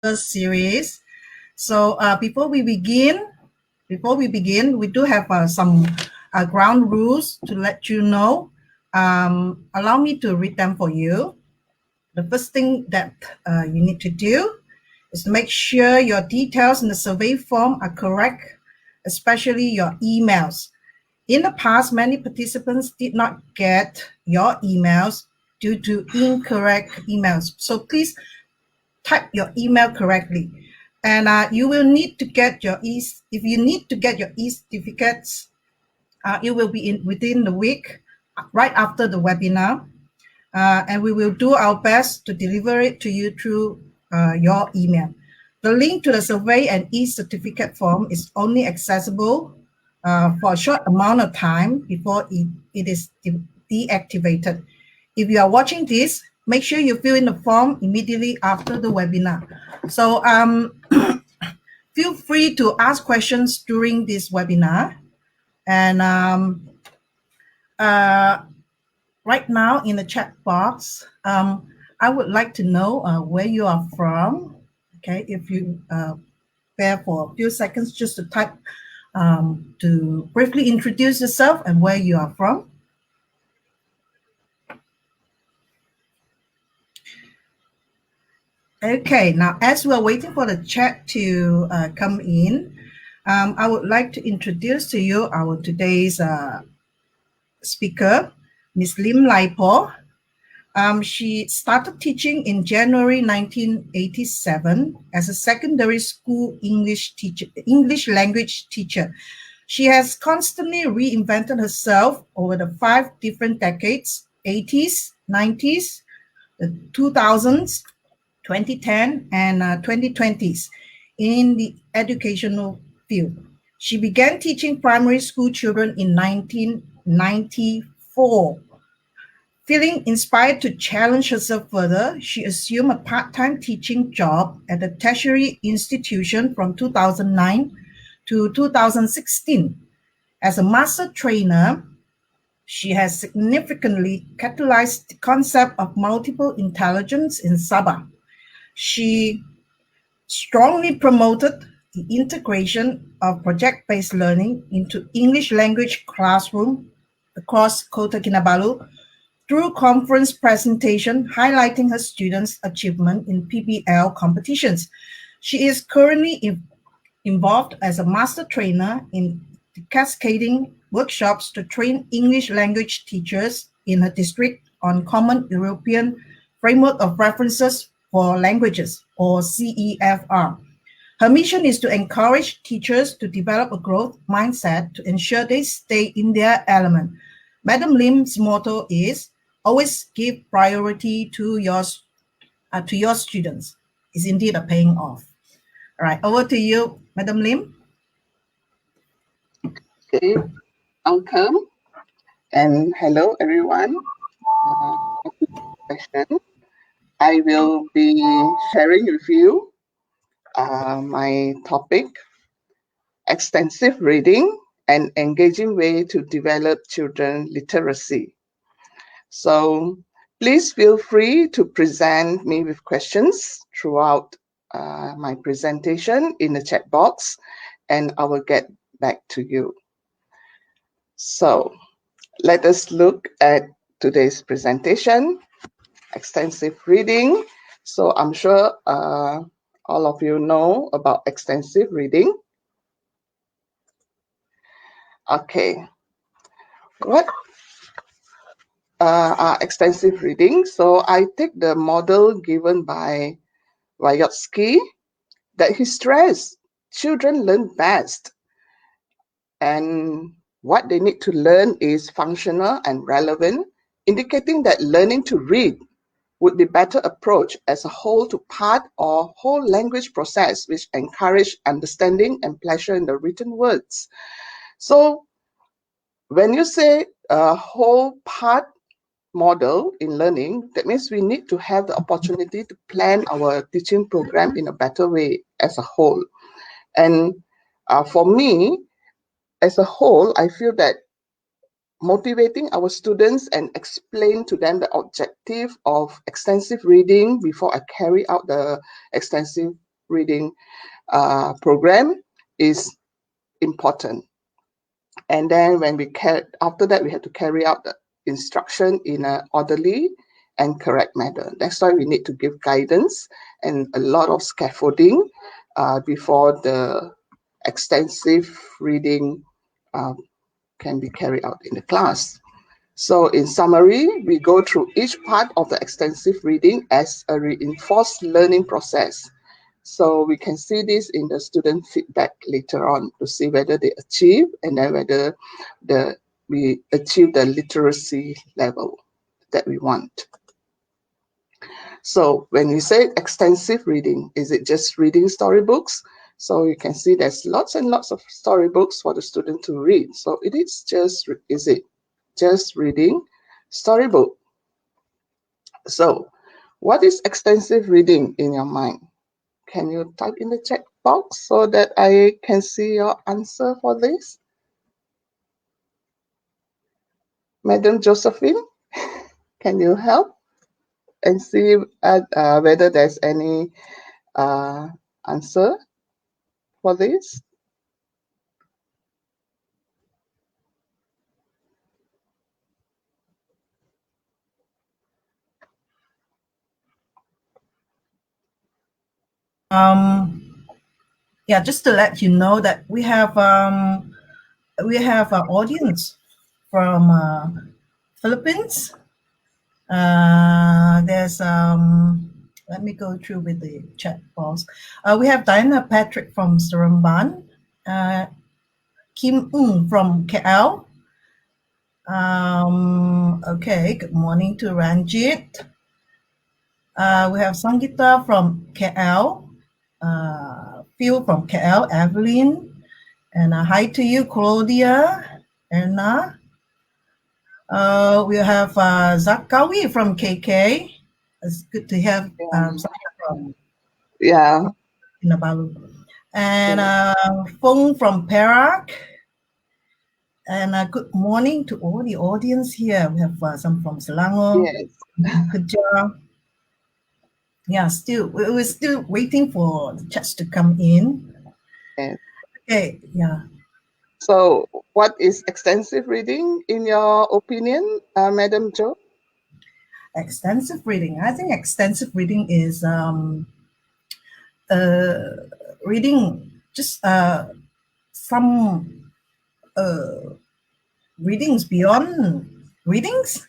series. So before we begin, we do have some ground rules to let you know. Allow me to read them for you. The first thing that you need to do is to make sure your details in the survey form are correct, especially your emails. In the past, many participants did not get your emails due to incorrect emails. So please type your email correctly. And you will need to get your if you need to get your certificates, it will be within the week, right after the webinar. And we will do our best to deliver it to you through your email. The link to the survey and e-certificate form is only accessible for a short amount of time before it is deactivated. If you are watching this, make sure you fill in the form immediately after the webinar. So feel free to ask questions during this webinar. And right now in the chat box, I would like to know where you are from. Okay, if you bear for a few seconds just to type to briefly introduce yourself and where you are from. Okay, now as we're waiting for the chat to come in, I would like to introduce to you our today's speaker, Ms. Lim Lai Po. She started teaching in January 1987 as a secondary school English language teacher. She has constantly reinvented herself over the 5 different decades, 80s, 90s, the 2000s, 2010, and 2020s in the educational field. She began teaching primary school children in 1994. Feeling inspired to challenge herself further, she assumed a part-time teaching job at a tertiary institution from 2009 to 2016. As a master trainer, she has significantly catalyzed the concept of multiple intelligence in Sabah. She strongly promoted the integration of project-based learning into English language classroom across Kota Kinabalu through conference presentation highlighting her students' achievement in PBL competitions. She is currently involved as a master trainer in the cascading workshops to train English language teachers in her district on Common European Framework of References for Languages, or CEFR. Her mission is to encourage teachers to develop a growth mindset to ensure they stay in their element. Madam Lim's motto is, always give priority to your students. Is indeed a paying off. All right, over to you, Madam Lim. Okay, welcome and hello everyone. I will be sharing with you my topic, extensive reading and engaging way to develop children literacy. So please feel free to present me with questions throughout my presentation in the chat box, and I will get back to you. So let us look at today's presentation, extensive reading. So I'm sure all of you know about extensive reading. Okay, what are extensive reading? So I take the model given by Vygotsky that he stressed children learn best, and what they need to learn is functional and relevant, indicating that learning to read would be better approach as a whole to part or whole language process, which encourage understanding and pleasure in the written words. So when you say a whole part model in learning, that means we need to have the opportunity to plan our teaching program in a better way as a whole. And for me, as a whole, I feel that motivating our students and explain to them the objective of extensive reading before I carry out the extensive reading program is important. And then after that, we have to carry out the instruction in an orderly and correct manner. That's why we need to give guidance and a lot of scaffolding before the extensive reading uh, can be carried out in the class. So in summary, we go through each part of the extensive reading as a reinforced learning process. So we can see this in the student feedback later on to see whether they achieve and then whether we achieve the literacy level that we want. So when we say extensive reading, is it just reading storybooks? So you can see there's lots and lots of storybooks for the student to read. So is it just reading storybook? So what is extensive reading in your mind? Can you type in the chat box so that I can see your answer for this? Madam Josephine, can you help and see whether there's any answer for this? Yeah, just to let you know that we have an audience from Philippines. There's let me go through with the chat box. We have Diana Patrick from Seremban, Kim from KL. Okay, good morning to Ranjit. We have Sangita from KL, Phil from KL, Evelyn, and hi to you, Claudia, Anna. We have Zakawi from KK. It's good to have someone from Kinabalu. And Fung from Perak. And good morning to all the audience here. We have some from Selangor, Kedah. Yeah, we're still waiting for the chats to come in. Yes. Okay, yeah. So what is extensive reading in your opinion, Madam Jo? Extensive reading. I think extensive reading is reading just some readings beyond readings.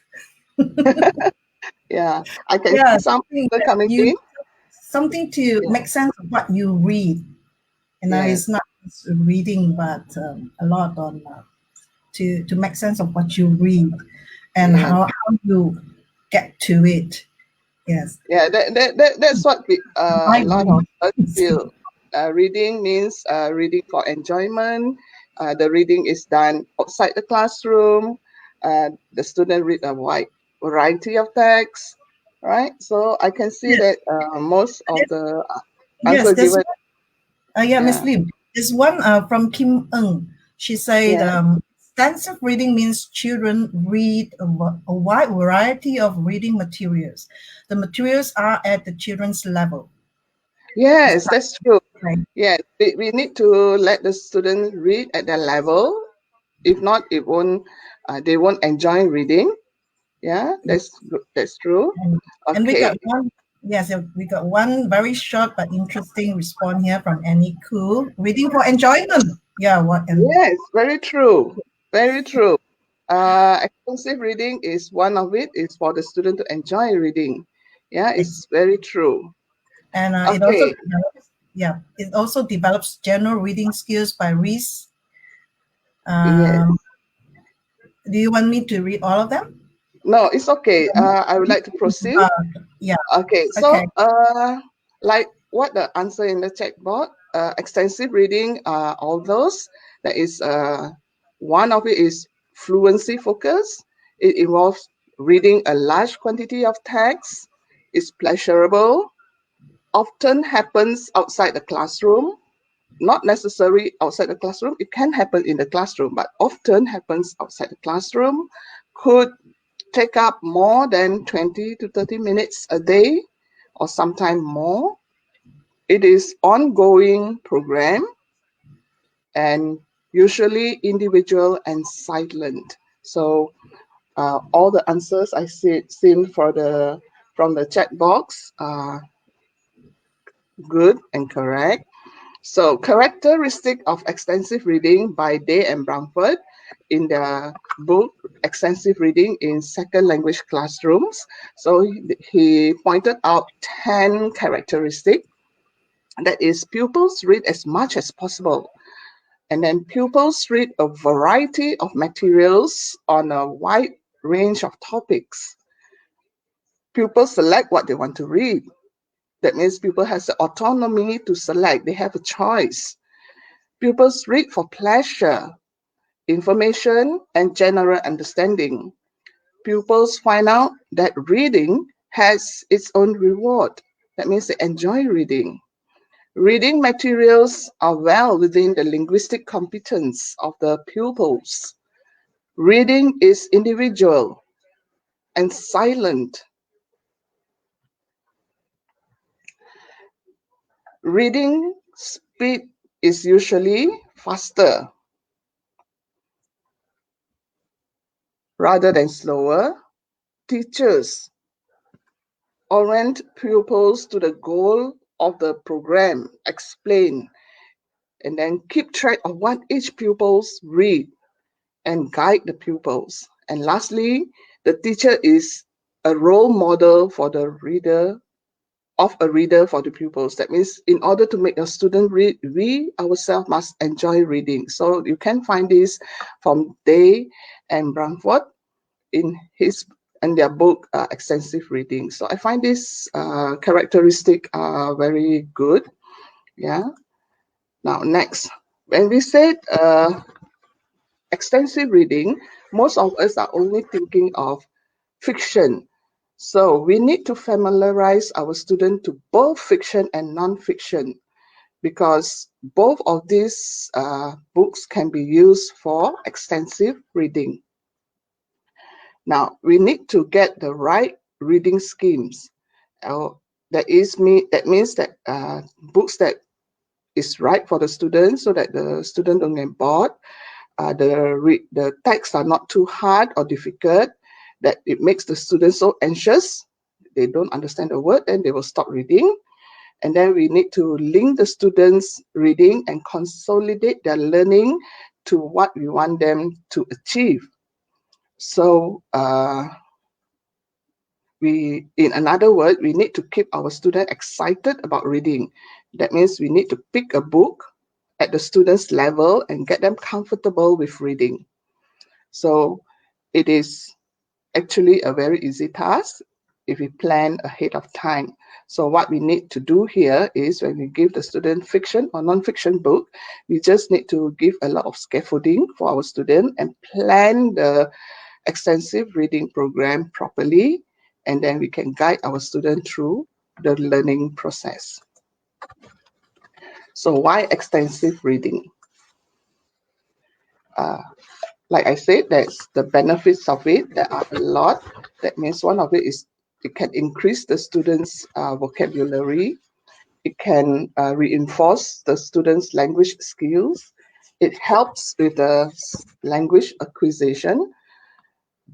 Yeah, I can Yeah, see some people coming in. something to make sense of what you read. And it's not just reading, but a lot on to make sense of what you read and how you get to it. Yes. Yeah, that's what a lot of us feel. Reading means reading for enjoyment. The reading is done outside the classroom. The student read a wide variety of texts, right? So I can see that most of the answer there's given. Miss Lim. There's one from Kim Eng. She said extensive reading means children read a wide variety of reading materials. The materials are at the children's level. Yes, that's true. Right. Yes, we need to let the student read at their level. If not, they won't enjoy reading. Yeah, that's true. And we Okay. got one. Yes, we got one very short but interesting response here from Annie Koo. Reading for enjoyment. Yeah, what? Yes, very true. Very true. Expensive reading is one of it. Is for the student to enjoy reading. Yeah, it's very true. And Okay. it also develops general reading skills by Reese. Yes. Do you want me to read all of them? No, it's okay. I would like to proceed. Yeah. Okay. So, like what the answer in the chat box, extensive reading, all those. That is, one of it is fluency focus. It involves reading a large quantity of text. It's pleasurable. Often happens outside the classroom. Not necessarily outside the classroom. It can happen in the classroom, but often happens outside the classroom. Could take up more than 20 to 30 minutes a day or sometime more. It is ongoing program and usually individual and silent. So all the answers I seen from the chat box are good and correct. So characteristic of extensive reading by Day and Bramford in their book Extensive Reading in Second Language Classrooms. So he pointed out 10 characteristics. That is, pupils read as much as possible. And then pupils read a variety of materials on a wide range of topics. Pupils select what they want to read. That means pupil has the autonomy to select. They have a choice. Pupils read for pleasure, information, and general understanding. Pupils find out that reading has its own reward. That means they enjoy reading. Reading materials are well within the linguistic competence of the pupils. Reading is individual and silent. Reading speed is usually faster rather than slower. Teachers orient pupils to the goal of the program, explain, and then keep track of what each pupils read and guide the pupils. And lastly, the teacher is a role model for the reader of a reader for the pupils. That means in order to make a student read, we ourselves must enjoy reading. So you can find this from Day and Bramford in their book Extensive Reading. So I find this characteristic very good. Yeah. Now next, when we said extensive reading, most of us are only thinking of fiction. So we need to familiarize our student to both fiction and non-fiction because both of these books can be used for extensive reading. Now we need to get the right reading schemes. That means that books that is right for the student so that the student don't get bored. The texts are not too hard or difficult that it makes the students so anxious. They don't understand the word, then they will stop reading. And then we need to link the students' reading and consolidate their learning to what we want them to achieve. So in another word, we need to keep our student excited about reading. That means we need to pick a book at the student's level and get them comfortable with reading. So it is actually a very easy task if we plan ahead of time. So what we need to do here is when we give the student fiction or non-fiction book, we just need to give a lot of scaffolding for our student and plan the extensive reading program properly, and then we can guide our student through the learning process. So why extensive reading? Like I said, there's the benefits of it. There are a lot. That means one of it is it can increase the students' vocabulary. It can reinforce the students' language skills. It helps with the language acquisition,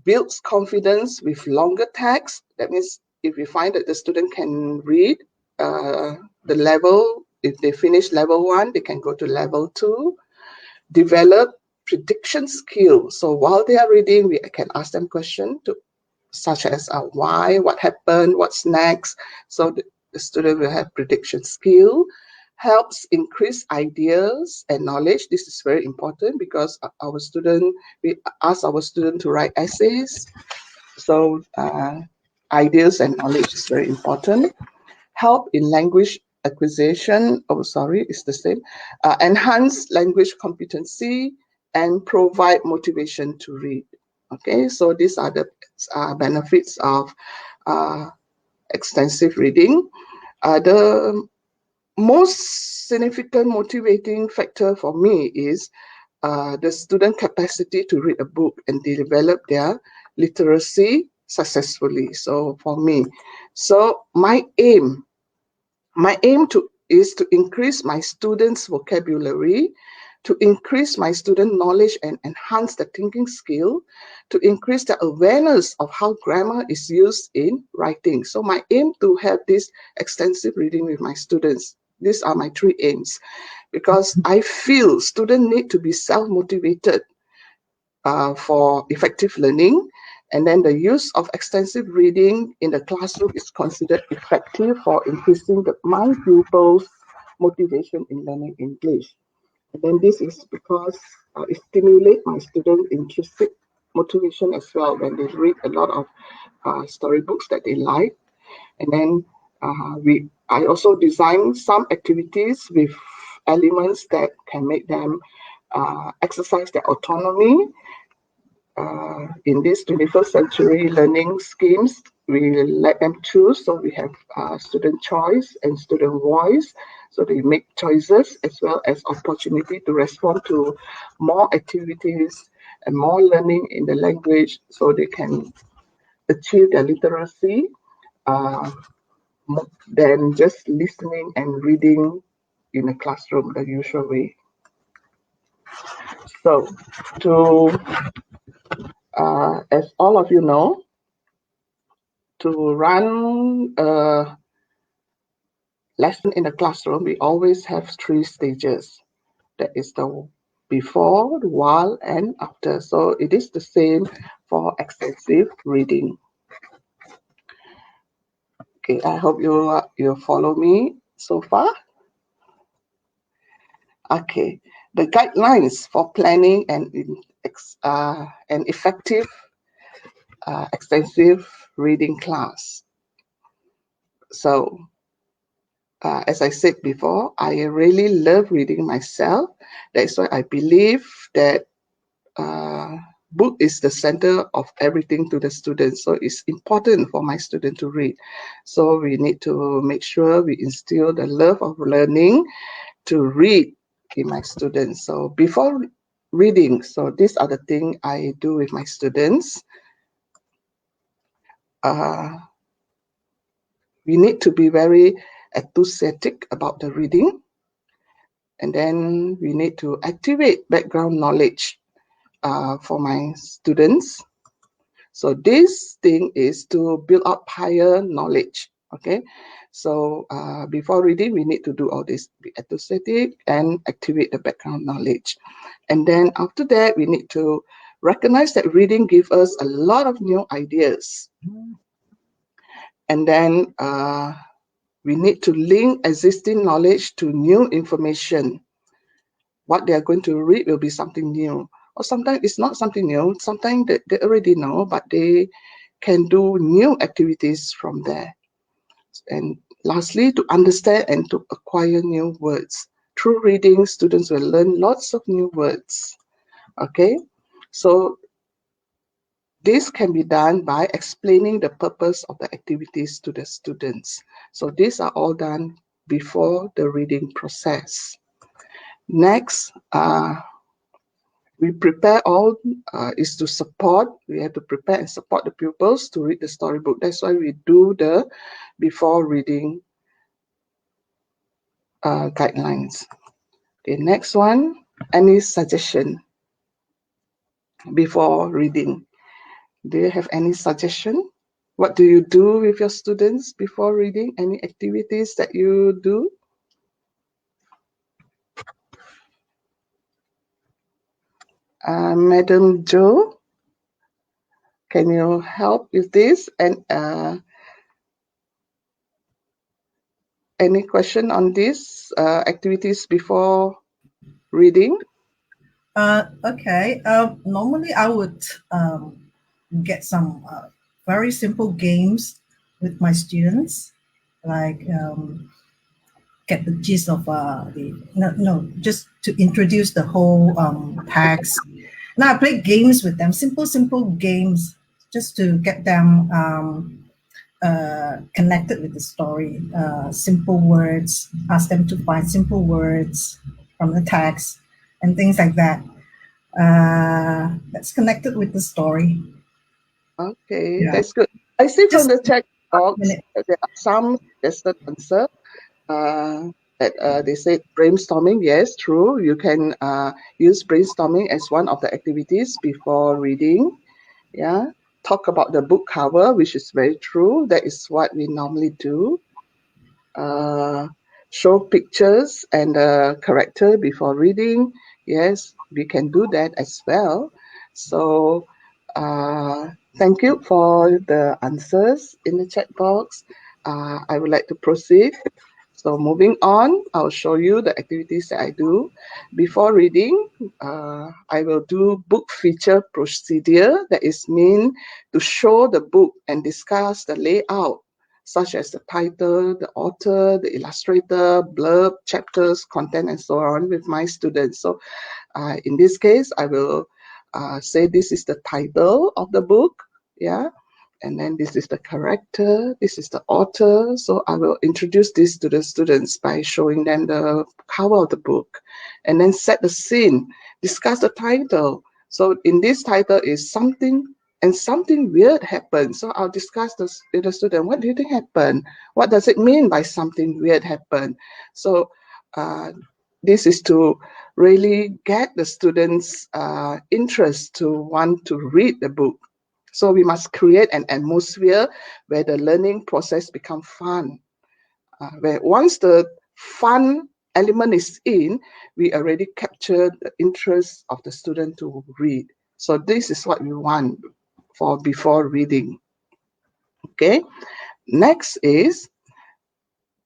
builds confidence with longer text. That means if you find that the student can read the level, if they finish level 1, they can go to level 2. Develop prediction skills. So while they are reading, we can ask them questions such as why, what happened, what's next. So the student will have prediction skill. Helps increase ideas and knowledge. This is very important because we ask our student to write essays. So ideas and knowledge is very important. Help in language acquisition, it's the same. Enhance language competency and provide motivation to read. Okay, so these are the benefits of extensive reading. The most significant motivating factor for me is the student capacity to read a book and develop their literacy successfully. So for me, so my aim is to increase my students' vocabulary, to increase my student knowledge and enhance the thinking skill, to increase the awareness of how grammar is used in writing. So my aim to have this extensive reading with my students. These are my three aims, because I feel students need to be self-motivated for effective learning. And then the use of extensive reading in the classroom is considered effective for increasing my pupils' motivation in learning English. And then this is because it stimulates my students' intrinsic motivation as well when they read a lot of storybooks that they like. And then I also design some activities with elements that can make them exercise their autonomy in these 21st century learning schemes. We let them choose. So we have student choice and student voice. So they make choices as well as opportunity to respond to more activities and more learning in the language so they can achieve their literacy uh, than just listening and reading in a classroom the usual way. So to as all of you know, to run a lesson in the classroom, we always have three stages. That is the before, the while, and after. So it is the same for extensive reading. Okay, I hope you follow me so far. Okay, the guidelines for planning an effective extensive reading class. So as I said before, I really love reading myself. That's why I believe that book is the center of everything to the students. So it's important for my student to read. So we need to make sure we instill the love of learning to read in my students. So before reading, so these are the things I do with my students. Uh, we need to be very enthusiastic about the reading. And then we need to activate background knowledge for my students. So this thing is to build up higher knowledge. Okay. So before reading, we need to do all this, be enthusiastic and activate the background knowledge. And then after that, we need to recognize that reading gives us a lot of new ideas. And then we need to link existing knowledge to new information. What they are going to read will be something new. Or sometimes it's not something new, sometimes they already know, but they can do new activities from there. And lastly, to understand and to acquire new words. Through reading, students will learn lots of new words. Okay, so this can be done by explaining the purpose of the activities to the students. So these are all done before the reading process. Next, we prepare all is to support. We have to prepare and support the pupils to read the storybook. That's why we do the before reading guidelines. Okay, next one. Any suggestion before reading? Do you have any suggestion? What do you do with your students before reading? Any activities that you do? Madam Jo, can you help with this? And any question on these activities before reading? Okay. Normally, I would get some very simple games with my students, like get the gist of the no, just to introduce the whole text. Now I play games with them, simple games, just to get them connected with the story. Simple words, ask them to find simple words from the text and things like that. That's connected with the story. Okay, Yeah, that's good. I see from just the chat a box minute. that there are some suggested answer. Uh, that they said brainstorming. Yes, true. You can use brainstorming as one of the activities before reading. Yeah. Talk about the book cover, which is very true. That is what we normally do. uh, Show pictures and the character before reading. Yes, we can do that as well. So, uh, thank you for the answers in the chat box. I would like to proceed. So moving on, I'll show you the activities that I do. Before reading, I will do book feature procedure. That is mean to show the book and discuss the layout, such as the title, the author, the illustrator, blurb, chapters, content, and so on with my students. So in this case, I will say this is the title of the book. Yeah, and then this is the character, this is the author. So I will introduce this to the students by showing them the cover of the book, and then set the scene, discuss the title. So in this title is something, and something weird happened. So I'll discuss this with the student. What do you think happened? What does it mean by something weird happened? So uh, this is to really get the students' interest to want to read the book. So we must create an atmosphere where the learning process becomes fun. Where once the fun element is in, we already capture the interest of the student to read. So this is what we want for before reading. Okay. Next is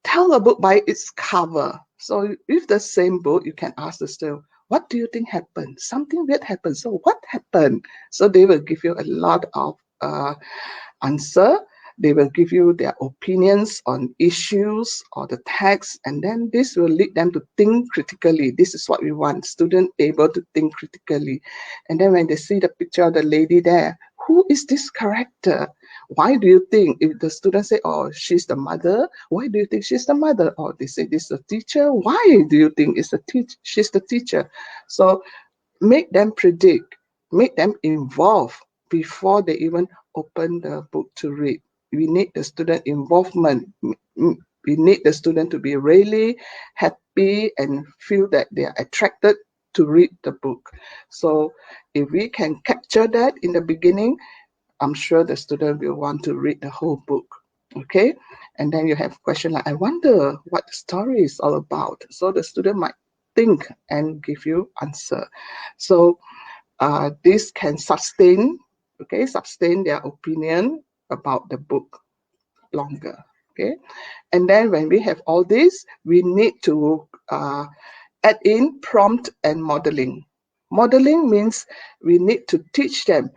tell a book by its cover. So with the same book, you can ask the student, what do you think happened? Something weird happened. So what happened? So they will give you a lot of answer. They will give you their opinions on issues or the text, and then this will lead them to think critically. This is what we want, student able to think critically. And then when they see the picture of the lady there, who is this character? Why do you think? If the student say, oh, she's the mother, why do you think she's the mother? Or they say this is the teacher, why do you think she's the teacher? So make them predict, make them involve before they even open the book to read. We need the student involvement. We need the student to be really happy and feel that they are attracted to read the book. So if we can capture that in the beginning, I'm sure the student will want to read the whole book. Okay, and then you have question like, I wonder what the story is all about. So the student might think and give you answer. So this can sustain their opinion about the book longer. Okay, and then when we have all this, we need to add in prompt and modeling. Modeling means we need to teach them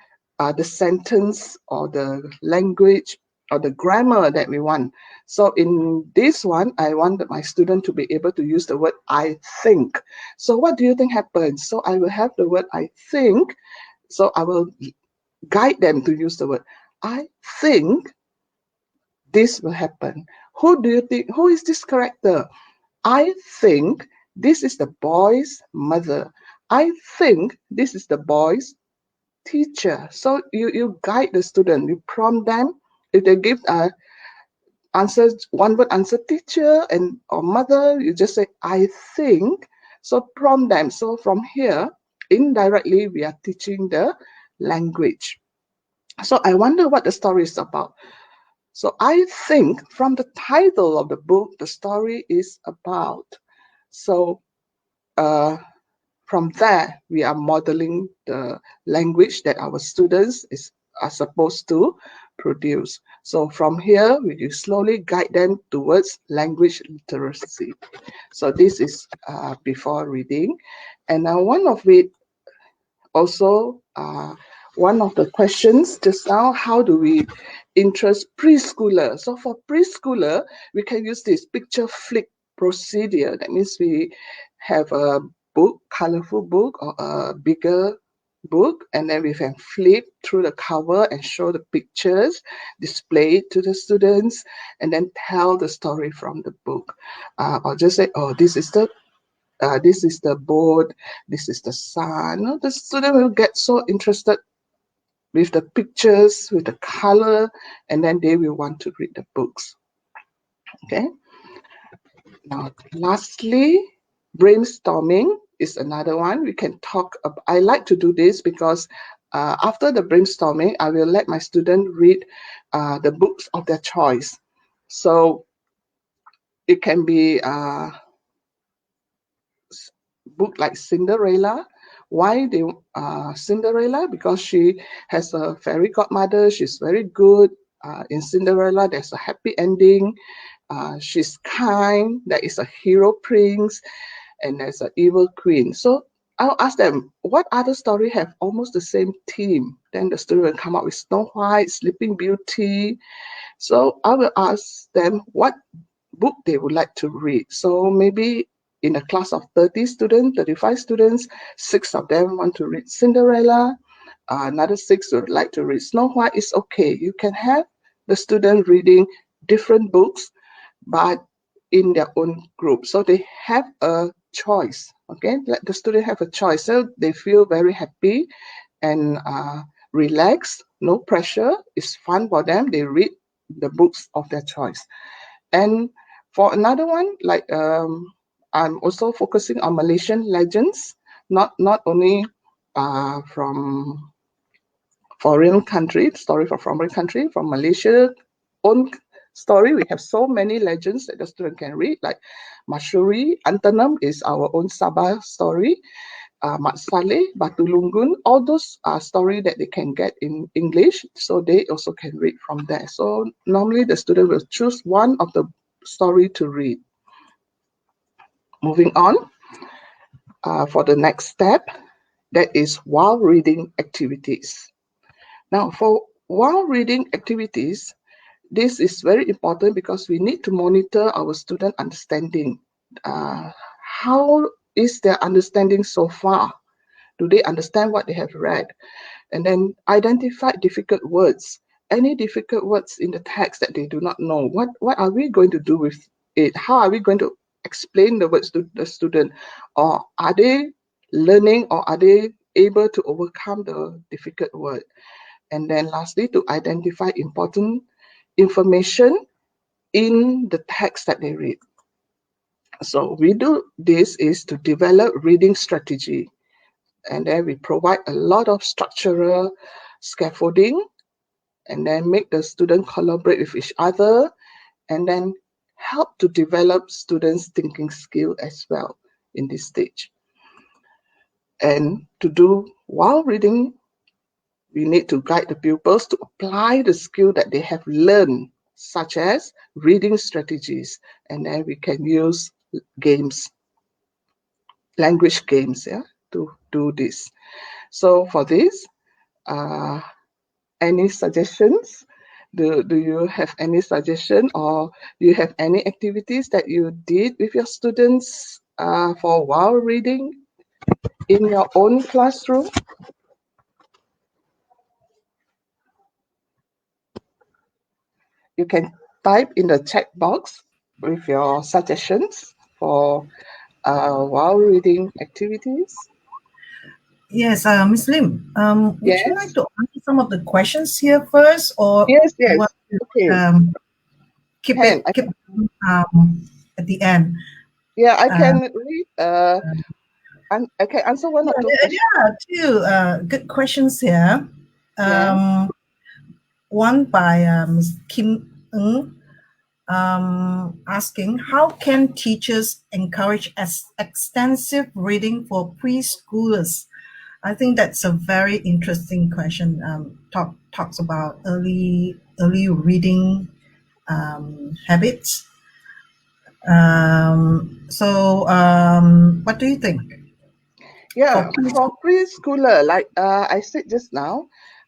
the sentence or the language or the grammar that we want. So in this one, I want my student to be able to use the word I think. So what do you think happens? So I will have the word I think. So I will guide them to use the word I think this will happen. Who do you think? Who is this character? I think this is the boy's mother. I think this is the boy's teacher. So you guide the student, you prompt them. If they give answers, one word answer teacher and or mother, you just say, I think. So prompt them. So from here, indirectly, we are teaching the language. So I wonder what the story is about. So I think from the title of the book, the story is about. So uh, from there, we are modeling the language that our students are supposed to produce. So from here, we slowly guide them towards language literacy. So this is before reading. And one of it also, one of the questions just now, how do we interest preschooler? So for preschooler, we can use this picture flip procedure. That means we have a book, colorful book or a bigger book, and then we can flip through the cover and show the pictures, display it to the students, and then tell the story from the book. Or just say, oh, this is the board, this is the sun. The student will get so interested with the pictures, with the color, and then they will want to read the books. Okay. Now, lastly, brainstorming is another one. We can talk about, I like to do this because after the brainstorming, I will let my student read the books of their choice. So it can be book like Cinderella. Why they Cinderella? Because she has a fairy godmother. She's very good. In Cinderella, there's a happy ending. She's kind. There is a hero prince, and there's an evil queen. So I'll ask them, what other story have almost the same theme? Then the student will come up with Snow White, Sleeping Beauty. So I will ask them what book they would like to read. So maybe in a class of 30 students, 35 students, six of them want to read Cinderella, another six would like to read Snow White. It's okay. You can have the student reading different books, but in their own group. So they have a choice. Okay, let the student have a choice. So they feel very happy and relaxed, no pressure. It's fun for them. They read the books of their choice. And for another one, like I'm also focusing on Malaysian legends, not only from foreign country, story from foreign country, from Malaysia own story. We have so many legends that the student can read, like Mashuri, Antanam is our own Sabah story, Mat Saleh, Batu Lunggun, all those are story that they can get in English, so they also can read from there. So normally the student will choose one of the story to read. Moving on for the next step, that is while reading activities. Now for while reading activities, this is very important because we need to monitor our student understanding. How is their understanding so far? Do they understand what they have read? And then identify difficult words. Any difficult words in the text that they do not know, what are we going to do with it? How are we going to explain the words to the student? Or are they learning, or are they able to overcome the difficult word? And then lastly, to identify important information in the text that they read. So we do this is to develop reading strategy, and then we provide a lot of structural scaffolding, and then make the student collaborate with each other, and then help to develop students' thinking skill as well in this stage. And to do while reading, we need to guide the pupils to apply the skill that they have learned, such as reading strategies, and then we can use games, language games, yeah, to do this. So for this, uh, any suggestions? Do you have any suggestion, or do you have any activities that you did with your students for while reading in your own classroom? You can type in the chat box with your suggestions for while reading activities. Yes, Ms. Lim, would you like Yes, to answer some of the questions here first, or yes, you yes. want to Okay, keep can it I? keep at the end? Yeah, I Uh, can read. And I can answer one or yeah, two there questions. are two good questions here. Yes. One by Ms. Kim Ng, asking, how can teachers encourage extensive reading for preschoolers? I think that's a very interesting question. Talks about early reading habits. What do you think for Yeah, for preschool? preschooler, like I said just now,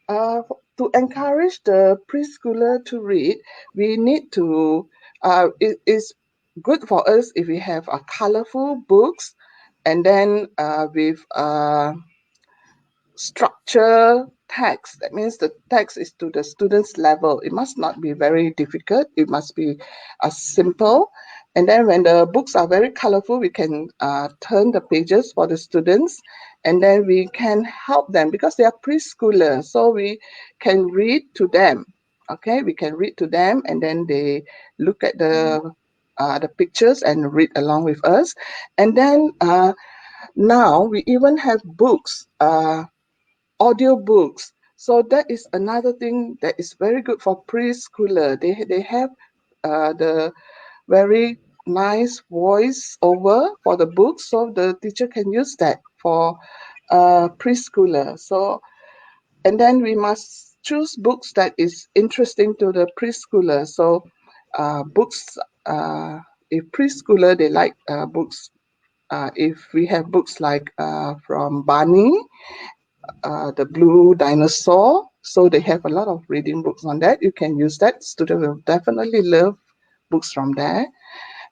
to encourage the preschooler to read, we need to, it is good for us if we have a colorful books, and then with structure text. That means the text is to the student's level. It must not be very difficult. It must be simple. And then when the books are very colorful, we can turn the pages for the students, and then we can help them because they are preschoolers. So we can read to them. Okay, we can read to them, and then they look at the the pictures and read along with us. And then now we even have books, audio books. So that is another thing that is very good for preschooler. They have the very nice voice over for the book, so the teacher can use that for preschooler. So and then we must choose books that is interesting to the preschooler. So books, if preschooler they like books, if we have books like from Barney, the Blue Dinosaur, so they have a lot of reading books on that. You can use that. Student will definitely love books from there.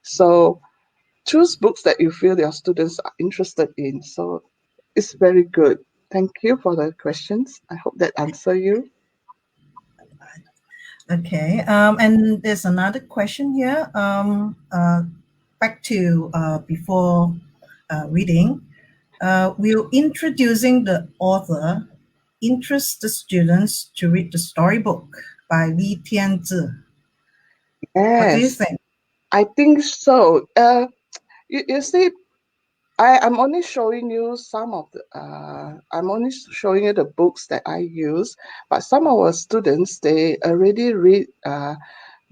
So choose books that you feel your students are interested in. So it's very good. Thank you for the questions. I hope that answer you. Okay. And there's another question here. Back to before reading. Will introducing the author interest the students to read the storybook by Li Tianzi? What do you Yes, think? I think so. You see, I'm only showing you some of the I'm only showing you the books that I use, but some of our students they already read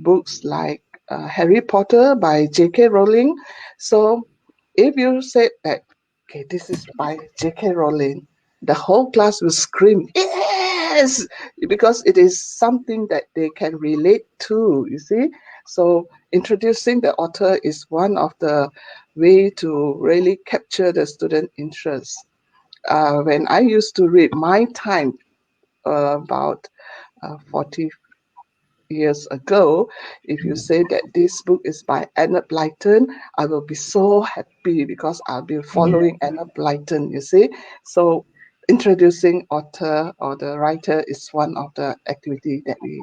books like Harry Potter by J.K. Rowling. So if you say that, okay, this is by J.K. Rowling, the whole class will scream, yes, because it is something that they can relate to, you see. So introducing the author is one of the way to really capture the student interest. When I used to read my time about 40 years ago, if you say that this book is by Anna Blyton, I will be so happy because I'll be Yeah, following Anna Blyton, you see. So introducing author or the writer is one of the activity that we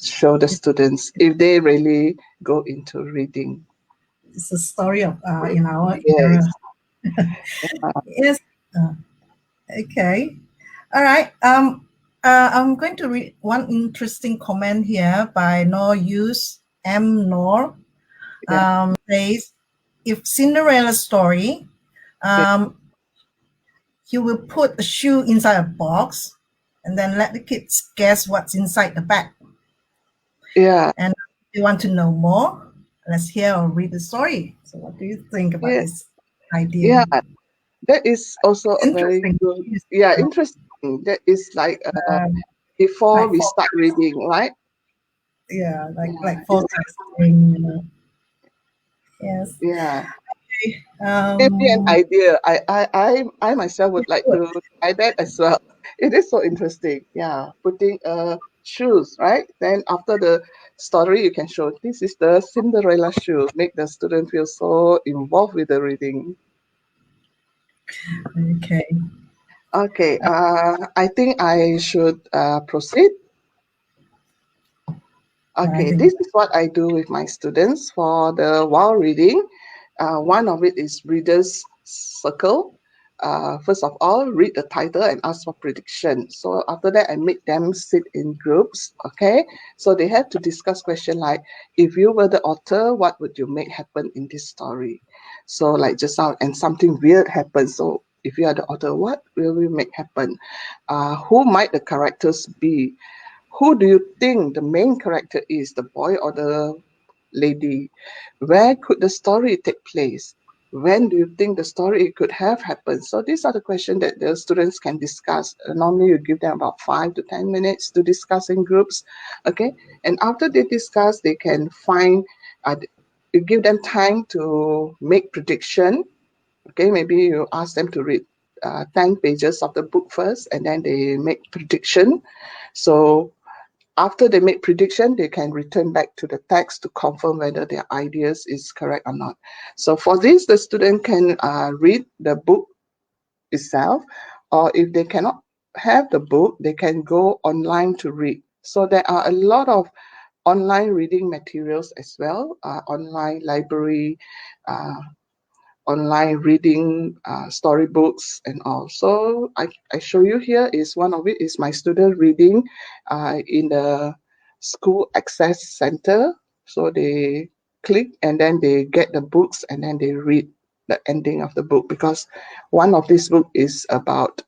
show the students if they really go into reading. it's a story of in our era. Yes. Yes. Uh, okay. All right. I'm going to read one interesting comment here by Nor Use M. Nor. Yeah. Says, if Cinderella story, Yeah. um, you will put a shoe inside a box and then let the kids guess what's inside the bag. Yeah. And if you want to know more, let's hear or read the story. So, what do you think about Yeah. this idea? Yeah. That is also It's a very interesting. good. It's, Yeah, interesting. That is like um, before like we start forecast. reading, right? Yeah, Yeah. like forecasting. Yes. Yeah. Give me an Um, idea. I myself would like to try that as well. It is so interesting. Yeah, putting shoes, right? Then after the story, you can show this is the Cinderella shoes. Make the student feel so involved with the reading. okay. Okay. I think I should proceed. I Okay, think this is what I do with my students for the while reading. One of it is readers circle. First of all, read the title and ask for prediction. So after that, I make them sit in groups. Okay, so they have to discuss question like, if you were the author, what would you make happen in this story? So like just now, and something weird happens. So if you are the author, what will we make happen? Who might the characters be? Who do you think the main character is, the boy or the lady? Where could the story take place? When do you think the story could have happened? So these are the questions that the students can discuss. Normally, you give them about 5 to 10 minutes to discuss in groups, okay? And after they discuss, they can find. You give them time to make prediction. Okay, maybe you ask them to read 10 pages of the book first, and then they make prediction. So after they make prediction, they can return back to the text to confirm whether their ideas is correct or not. So for this, the student can read the book itself, or if they cannot have the book, they can go online to read. So there are a lot of online reading materials as well, online library, uh, online reading storybooks and all. So I show you here is one of it is my student reading in the school access center. So they click and then they get the books and then they read the ending of the book, because one of these book is about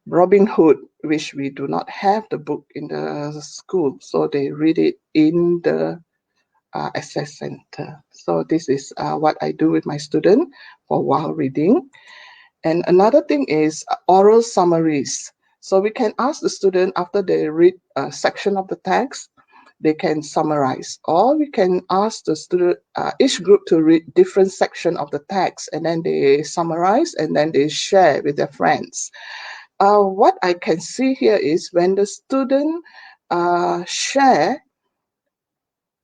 Robin Hood, which we do not have the book in the school, so they read it in the access center. So this is what I do with my student for while reading. And another thing is oral summaries. So we can ask the student after they read a section of the text, they can summarize, or we can ask the student, each group to read different section of the text, and then they summarize and then they share with their friends. What I can see here is when the student share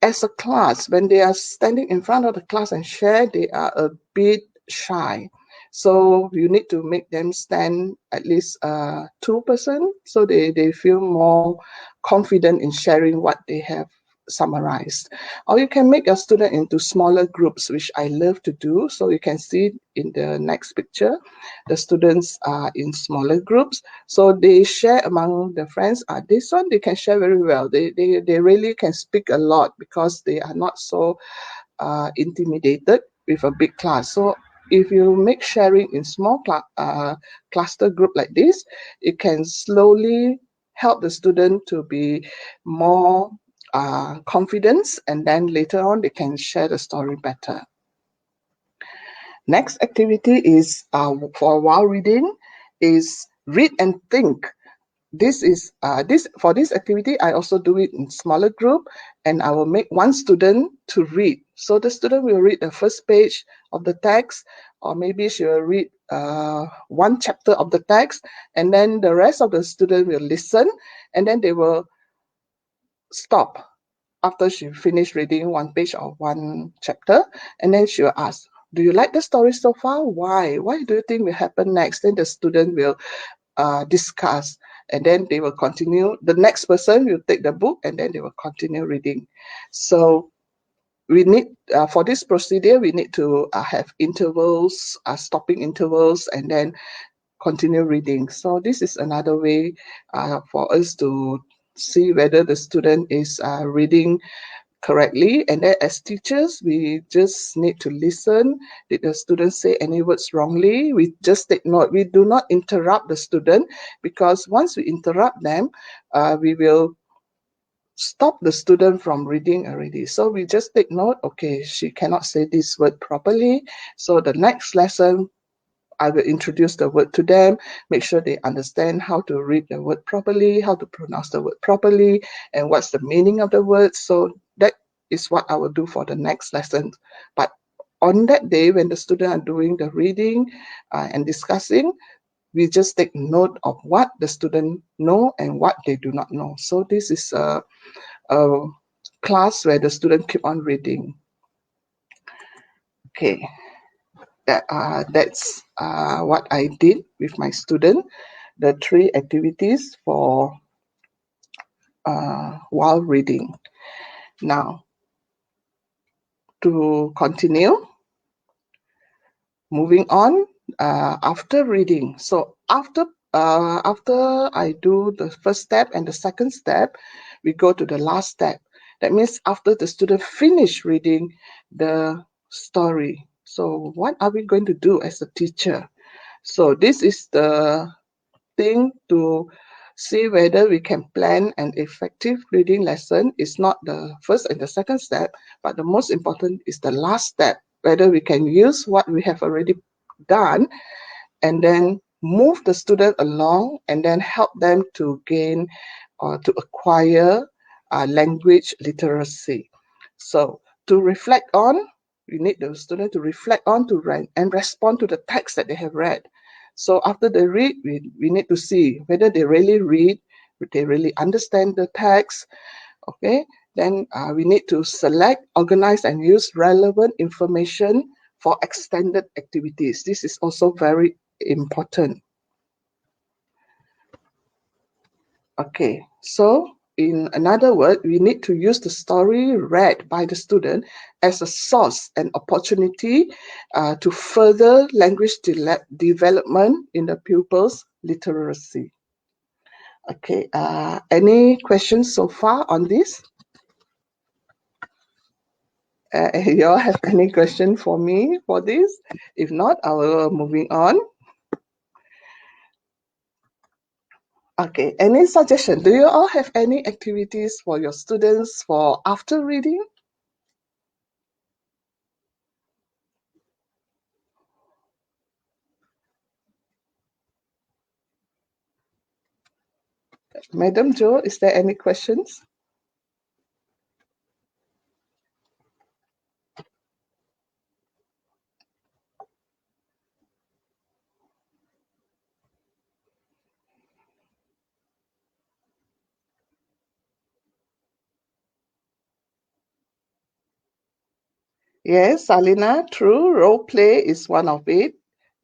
as a class, when they are standing in front of the class and share, they are a bit shy. So you need to make them stand at least 2%, so they feel more confident in sharing what they have summarized. Or you can make your student into smaller groups, which I love to do. So you can see in the next picture, the students are in smaller groups. So they share among the friends. This one they can share very well. They really can speak a lot because they are not so intimidated with a big class. So if you make sharing in small cluster group like this, it can slowly help the student to be more confidence, and then later on they can share the story better. Next activity is for while reading is read and think. This is for this activity, I also do it in smaller group, and I will make one student to read. So the student will read the first page of the text, or maybe she will read one chapter of the text, and then the rest of the student will listen, and then they will stop after she finished reading one page or one chapter, and then she will ask, do you like the story so far? Why do you think will happen next? Then the student will discuss, and then they will continue. The next person will take the book and then they will continue reading. So we need for this procedure we need to have intervals, stopping intervals, and then continue reading. So this is another way for us to see whether the student is reading correctly. And then as teachers, we just need to listen. Did the student say any words wrongly? We just take note. We do not interrupt the student, because once we interrupt them, we will stop the student from reading already. So we just take note, okay, she cannot say this word properly. So the next lesson, I will introduce the word to them, make sure they understand how to read the word properly, how to pronounce the word properly, and what's the meaning of the word. So that is what I will do for the next lesson. But on that day, when the students are doing the reading and discussing, we just take note of what the student know and what they do not know. So this is a class where the student keep on reading. Okay. That's what I did with my student, the 3 activities for while reading. Now, to continue, moving on, after reading. So after I do the first step and the second step, we go to the last step. That means after the student finish reading the story. So what are we going to do as a teacher? So this is the thing to see whether we can plan an effective reading lesson. Is not the first and the second step, but the most important is the last step, whether we can use what we have already done and then move the student along and then help them to gain or to acquire language literacy. So to reflect on, we need the student to reflect on to read and respond to the text that they have read. So after they read, we need to see whether they really read, they really understand the text. Okay, then we need to select, organize, and use relevant information for extended activities. This is also very important. Okay, so in another word, we need to use the story read by the student as a source and opportunity to further language development in the pupils' literacy. Okay, any questions so far on this? You all have any question for me for this? If not, I will moving on. Okay, any suggestion? Do you all have any activities for your students for after reading? Madam Jo, is there any questions? Yes, Salina, true. Role play is one of it.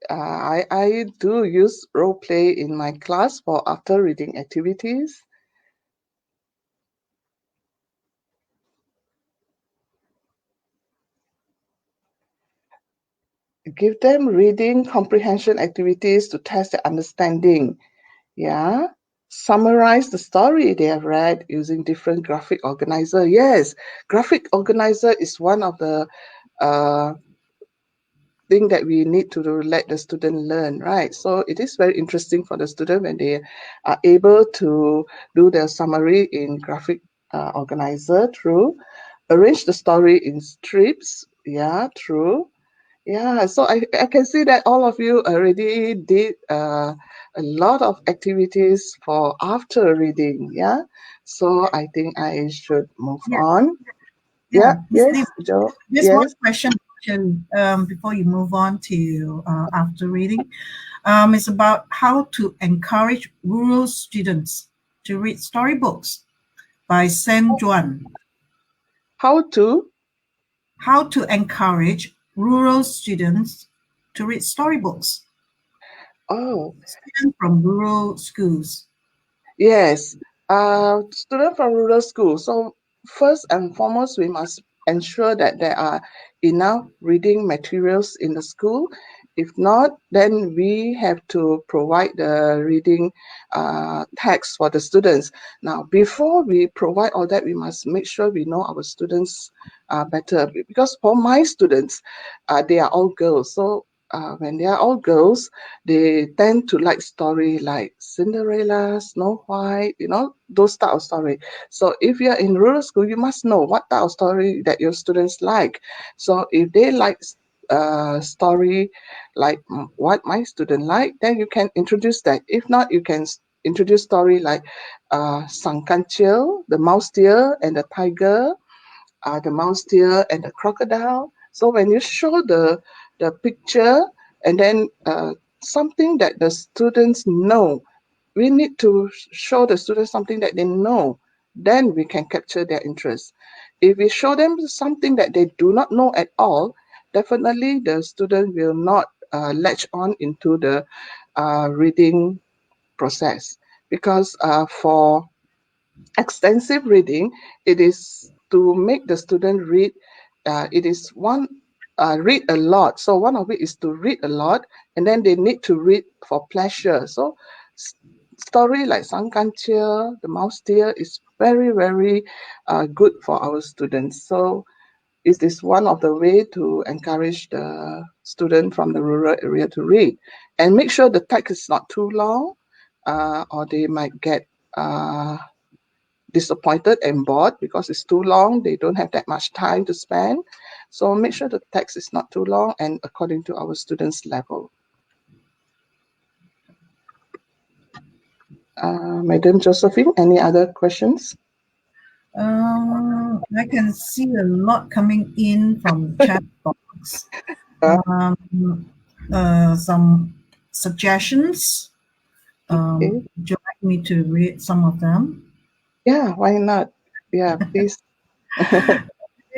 I do use role play in my class for after reading activities. Give them reading comprehension activities to test their understanding. Yeah. Summarize the story they have read using different graphic organizer. Yes, graphic organizer is one of the uh, thing that we need to let the student learn, right? So it is very interesting for the student when they are able to do their summary in graphic organizer. True. Arrange the story in strips. Yeah, true. Yeah, so I can see that all of you already did a lot of activities for after reading. Yeah, so I think I should move Yeah, on. yeah. Yeah, Miss Lim, yes, Joe. just one Yes. question actually, before you move on to after reading. It's about how to encourage rural students to read storybooks by Sen Juan. How to? How to encourage rural students to read storybooks. Oh, Students from rural schools. yes, student from rural school. So first and foremost, we must ensure that there are enough reading materials in the school. If not, then we have to provide the reading text for the students. Now, before we provide all that, we must make sure we know our students better. Because for my students, they are all girls. So when they are all girls, they tend to like story like Cinderella, Snow White, those type of story. So if you're in rural school, you must know what type of story that your students like. So if they like story like what my student like, then you can introduce that. If not, you can introduce story like Sang Kancil, the mouse deer and the tiger, the mouse deer and the crocodile. So when you show the picture and then something that the students know, we need to show the students something that they know. Then we can capture their interest. If we show them something that they do not know at all, definitely the student will not latch on into the reading process because for extensive reading, it is to make the student read. It is one read a lot. So one of it is to read a lot, and then they need to read for pleasure. So story like Sang Kancil, the mouse deer, is very very good for our students. So it is one of the way to encourage the student from the rural area to read, and make sure the text is not too long, or they might get disappointed and bored because it's too long. They don't have that much time to spend. So make sure the text is not too long and according to our students' level. Madam Josephine, any other questions? I can see a lot coming in from the chat box. Uh, Some suggestions. okay. Would you like me to read some of them? Yeah, why not? Yeah, please.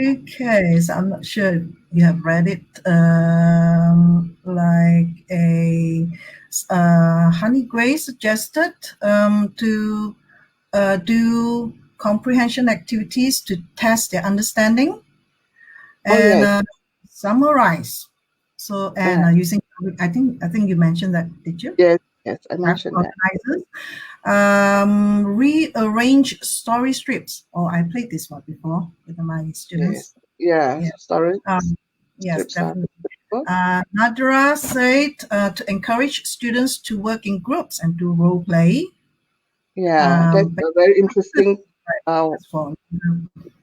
Okay, so I'm not sure if you have read it. Like Honey Gray suggested to do comprehension activities to test their understanding Oh and yes, summarize. So and yeah, using, I think you mentioned that, did you? yes, yes. I Graphic mentioned that. organizers. Rearrange story strips. Oh, I played this one before with my Yes, students. Yeah, Yeah. story Yes, strips are definitely. good. Nadra said to encourage students to work in groups and do role play. Yeah, that's But a very interesting. Uh, that's for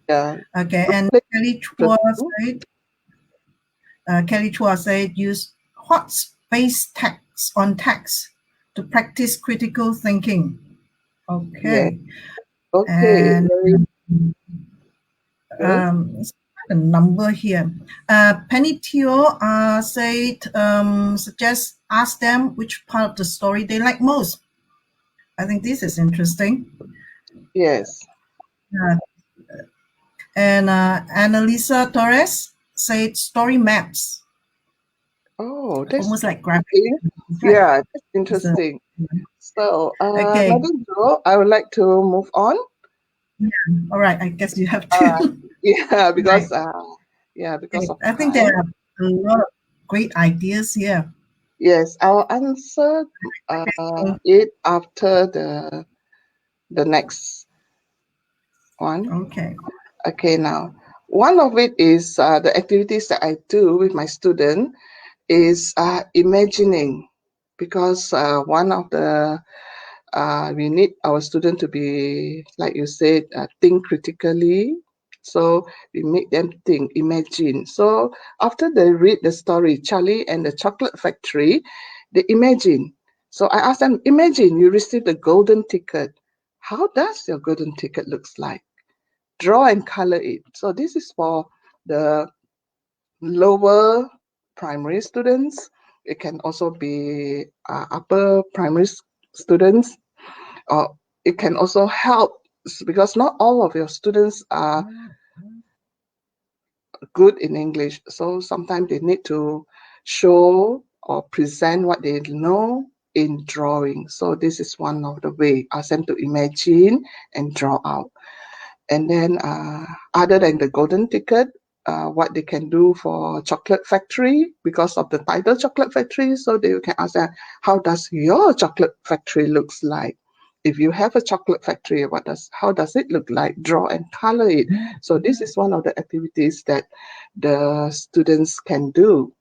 yeah, okay. role And play Kelly Chua interesting. said use hot space text on text to practice critical thinking. Yeah. Okay. Okay. And Very good. it's a number here. Penny Teo said, suggest ask them which part of the story they like most. I think this is interesting. Yes. Uh, and Annalisa Torres said story maps, Oh, that's almost like graphic. okay. Right. Yeah, that's It's a, interesting. So, okay. Madam Jo, I would like to move on. All right. I guess you have Uh, to. yeah, Right. because Okay. of I think there time. are a lot of great ideas here. Yes, I'll answer So, it after the next one. okay. Okay, now one of it is the activities that I do with my student is imagining, because one of the we need our student to be, like you said, think critically. So we make them think, imagine. So after they read the story, Charlie and the Chocolate Factory, they imagine. So I ask them, imagine you receive the golden ticket. How does your golden ticket looks like? Draw and color it. So this is for the lower primary students. It can also be upper primary students, or it can also help, because not all of your students are good in English. So sometimes they need to show or present what they know in drawing. So this is one of the way. Ask them to imagine and draw out. And then other than the golden ticket, what they can do for chocolate factory, because of the title chocolate factory, so they can ask them, how does your chocolate factory looks like? If you have a chocolate factory, how does it look like? Draw and color it. So this is one of the activities that the students can do.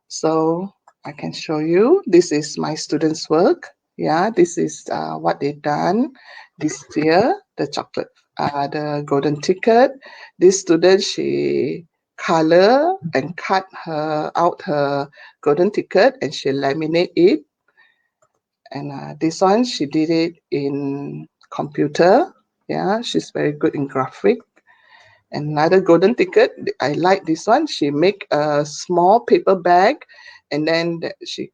So I can show you. This is my students' work. Yeah, this is what they've done this year. The chocolate, the golden ticket. This student, she color and cut her golden ticket, and she laminate it. And this one, she did it in computer. Yeah, she's very good in graphic. Another golden ticket, I like this one. She make a small paper bag, and then she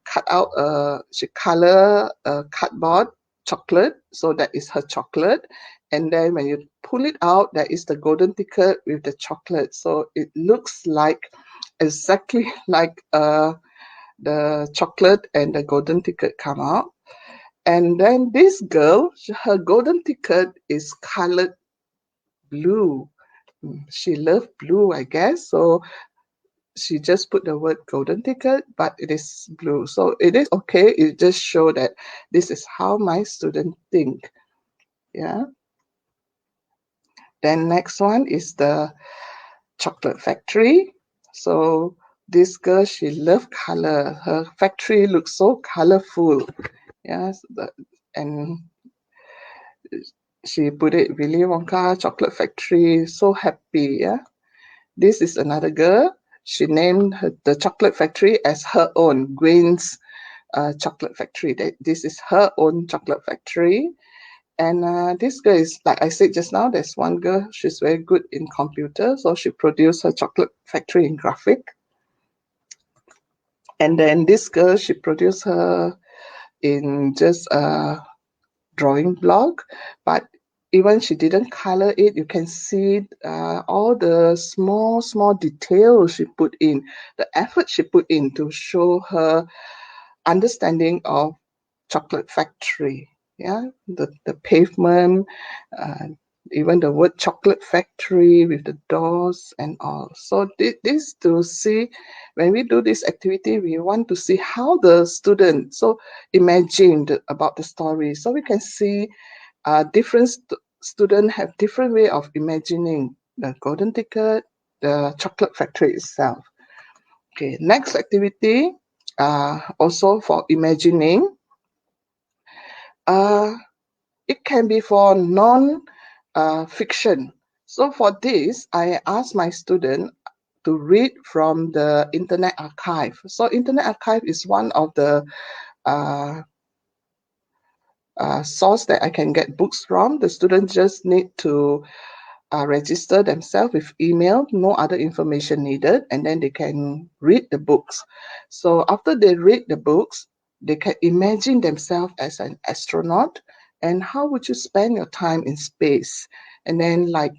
she color a cardboard chocolate, so that is her chocolate. And then when you pull it out, that is the golden ticket with the chocolate. So it looks like exactly like the chocolate and the golden ticket come out. And then this girl, her golden ticket is colored blue. She loved blue, I guess. So she just put the word golden ticket, but it is blue. So it is okay. It just show that this is how my student think. Yeah. Then next one is the chocolate factory. So this girl, she loved color. Her factory looks so colorful. Yes. And she put it Willy Wonka chocolate factory. So happy. Yeah. This is another girl. She named the chocolate factory as her own, Gwen's chocolate factory. This is her own chocolate factory. And this girl is, like I said just now, there's one girl, she's very good in computer, so she produced her chocolate factory in graphic. And then this girl, she produced her in just a drawing block, but even she didn't color it, you can see all the small details she put in, the effort she put in to show her understanding of chocolate factory. Yeah, the pavement, uh, even the word chocolate factory with the doors and all. So this to see, when we do this activity, we want to see how the student so imagined about the story. So we can see different students have different way of imagining. the golden ticket, the chocolate factory itself. Okay, next activity, also for imagining. Uh, it can be for non fiction. So for this, I asked my student to read from the Internet Archive. So Internet Archive is one of the uh, source that I can get books from. The students just need to register themselves with email, no other information needed, and then they can read the books. So after they read the books, they can imagine themselves as an astronaut and how would you spend your time in space. And then, like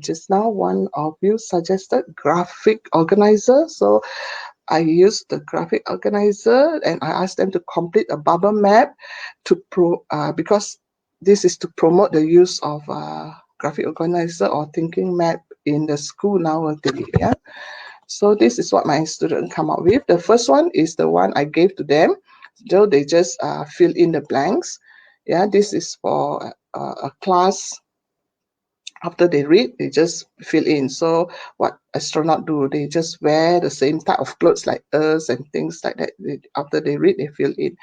just now, one of you suggested graphic organizer. So I used the graphic organizer and I asked them to complete a bubble map because this is to promote the use of graphic organizer or thinking map in the school nowadays. Yeah. So this is what my students come up with. The first one is the one I gave to them. So they just fill in the blanks. Yeah, this is for a class. After they read, they just fill in. So what astronaut do? They just wear the same type of clothes like us and things like that. After they read, they fill in.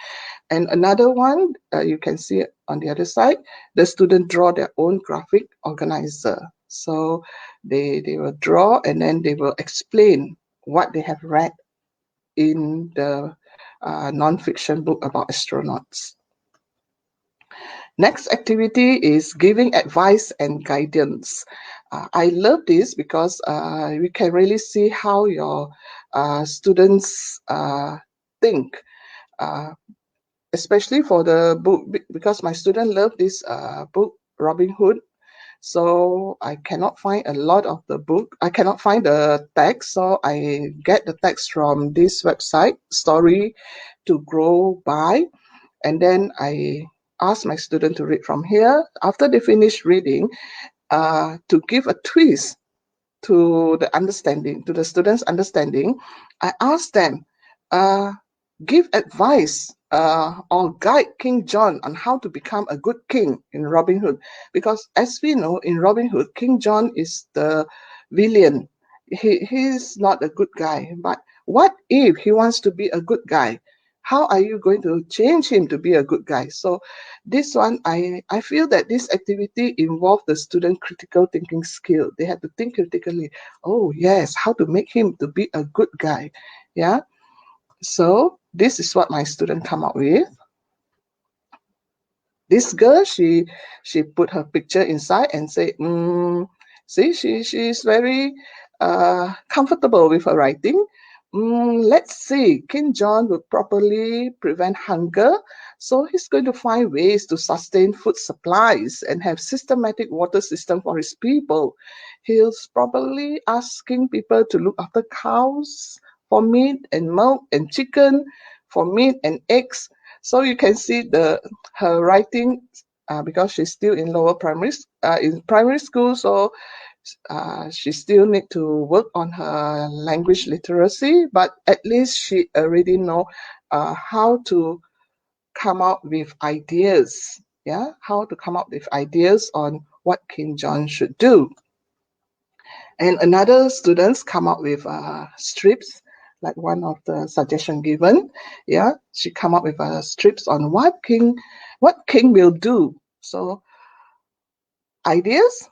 And another one, you can see on the other side, the student draw their own graphic organizer. So they will draw and then they will explain what they have read in the non-fiction book about astronauts. Next activity is giving advice and guidance. I love this because we can really see how your students think. Uh, Especially for the book because my student love this book Robin Hood. So I cannot find a lot of the book. I cannot find the text, so I get the text from this website, Story to Grow By, and then I ask my student to read from here. After they finish reading, to give a twist to the understanding, to the students' understanding, I asked them, uh, give advice or guide King John on how to become a good king in Robin Hood. Because as we know, in Robin Hood, King John is the villain. He's not a good guy. But what if he wants to be a good guy? How are you going to change him to be a good guy? So this one, I feel that this activity involved the student critical thinking skill. They had to think critically. Oh yes, how to make him to be a good guy. Yeah. So this is what my student come up with. This girl, she put her picture inside and say, see, she's very comfortable with her writing. Let's see, King John will properly prevent hunger, so he's going to find ways to sustain food supplies and have systematic water system for his people. He's probably asking people to look after cows for meat and milk and chicken for meat and eggs. So you can see the her writing because she's still in primary school, so she still need to work on her language literacy, but at least she already know how to come up with ideas. Yeah, how to come up with ideas on what King John should do. And another students come up with strips, like one of the suggestion given. Yeah, she come up with strips on what king will do. So ideas: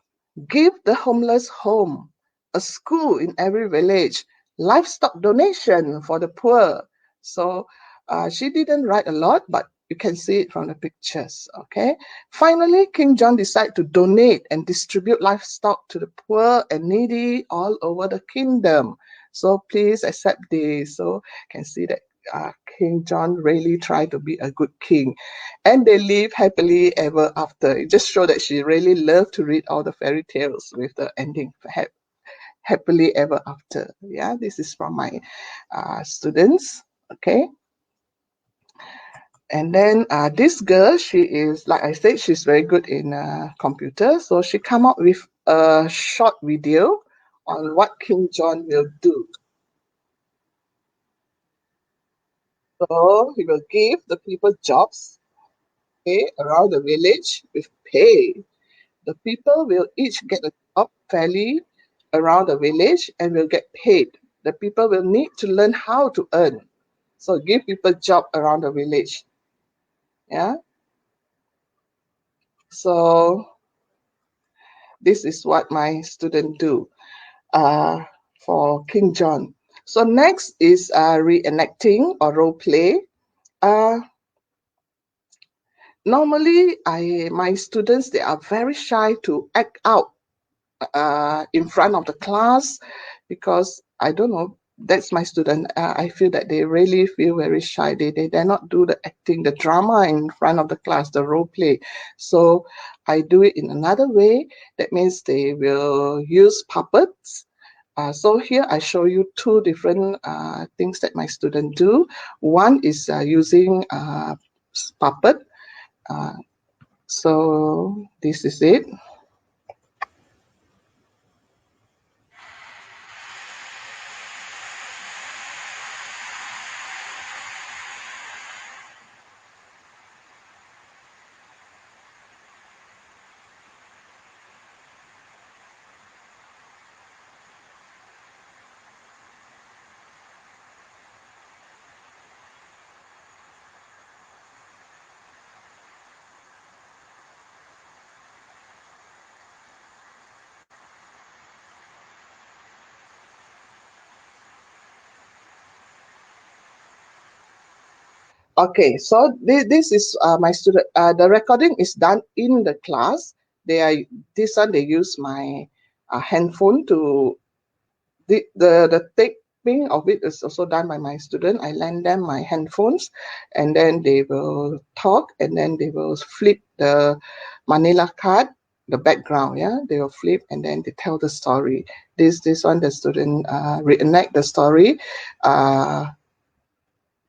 give the homeless home, a school in every village, livestock donation for the poor. So she didn't write a lot, but you can see it from the pictures. Okay. Finally, King John decided to donate and distribute livestock to the poor and needy all over the kingdom. So please accept this. So you can see that King John really tried to be a good king, and they live happily ever after. It just shows that she really loved to read all the fairy tales with the ending happily ever after. Yeah, this is from my students. Okay. And then this girl, she is, like I said, she's very good in computer. So she come up with a short video on what King John will do. So he will give the people jobs, okay, around the village with pay. The people will each get a job fairly around the village and will get paid. The people will need to learn how to earn. So give people job around the village. Yeah. So this is what my student do uh, for King John. So next is reenacting or role play. Uh, Normally, my students, they are very shy to act out in front of the class because I don't know. That's my student. I feel that they really feel very shy. They dare not do the acting, the drama in front of the class, the role play. So I do it in another way. That means they will use puppets. So here I show you two different things that my student do. One is using puppet. Uh, so this is it. Okay, so this is my student. The recording is done in the class. They are this one. They use my handphone to the taping of it is also done by my student. I lend them my handphones, and then they will talk, and then they will flip the Manila card, the background. Yeah, they will flip, and then they tell the story. This one, the student reenact the story.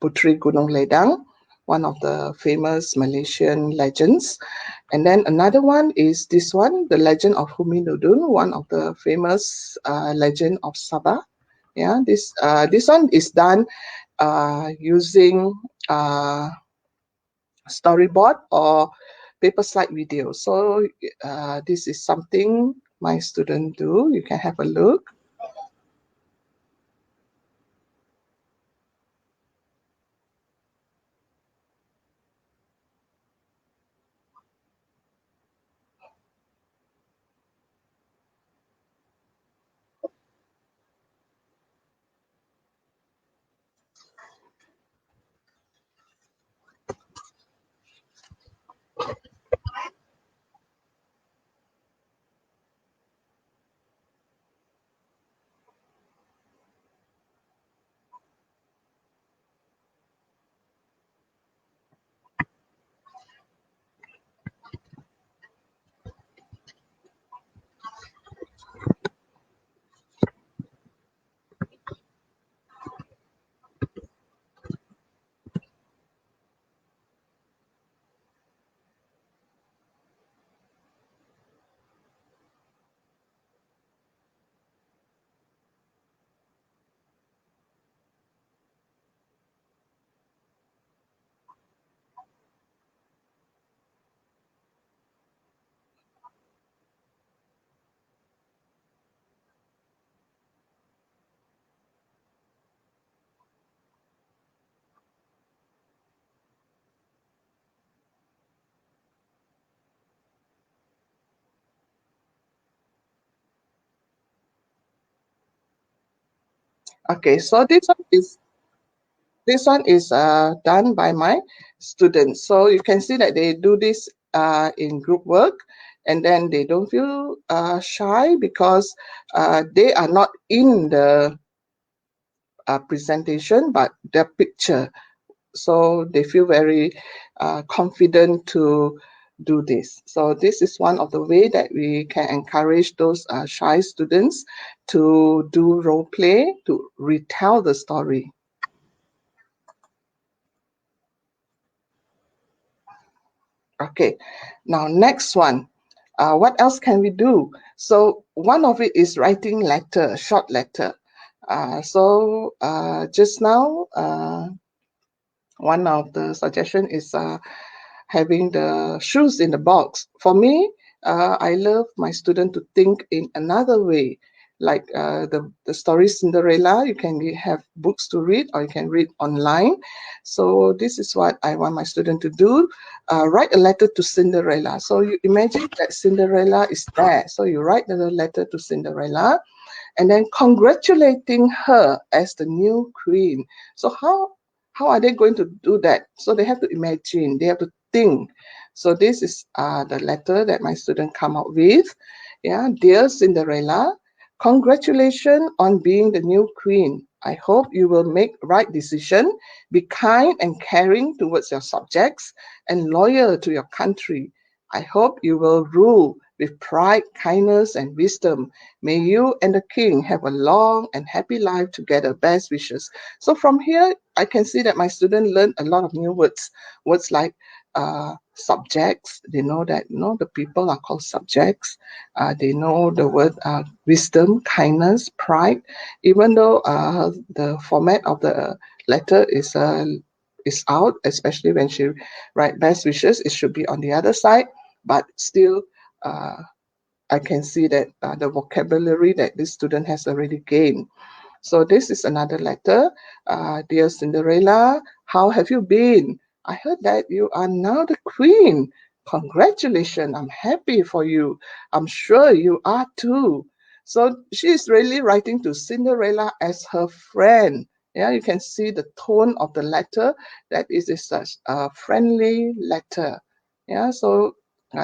Putri Gunung Ledang, one of the famous Malaysian legends. And then another one is this one, the legend of Humi Nudun, one of the famous legend of Sabah. Yeah, this one is done using storyboard or paper slide video. So this is something my student do. You can have a look. Okay, so this one is done by my students. So you can see that they do this in group work, and then they don't feel shy because they are not in the presentation, but their picture. So they feel very confident to do this. So this is one of the way that we can encourage those shy students to do role play, to retell the story. Okay, now next one. What else can we do? So one of it is writing letter, short letter. Just now, one of the suggestion is having the shoes in the box. For me, I love my student to think in another way. like the story Cinderella. You can have books to read, or you can read online. So this is what I want my student to do. Write a letter to Cinderella. So you imagine that Cinderella is there. So you write the letter to Cinderella, and then congratulating her as the new queen. So how are they going to do that? So they have to imagine, they have to think. So this is the letter that my student come up with. Yeah, dear Cinderella, congratulations on being the new queen. I hope you will make right decision, be kind and caring towards your subjects, and loyal to your country. I hope you will rule with pride, kindness, and wisdom. May you and the king have a long and happy life together. Best wishes. So from here, I can see that my student learned a lot of new words. Words like subjects. They know that the people are called subjects. They know the word wisdom, kindness, pride. Even though the format of the letter is out, especially when she write best wishes, it should be on the other side. But still, uh, I can see that the vocabulary that this student has already gained. So this is another letter. Dear Cinderella, how have you been? I heard that you are now the queen. Congratulations. I'm happy for you. I'm sure you are too. So she is really writing to Cinderella as her friend. Yeah, you can see the tone of the letter. That is such a friendly letter. Yeah, so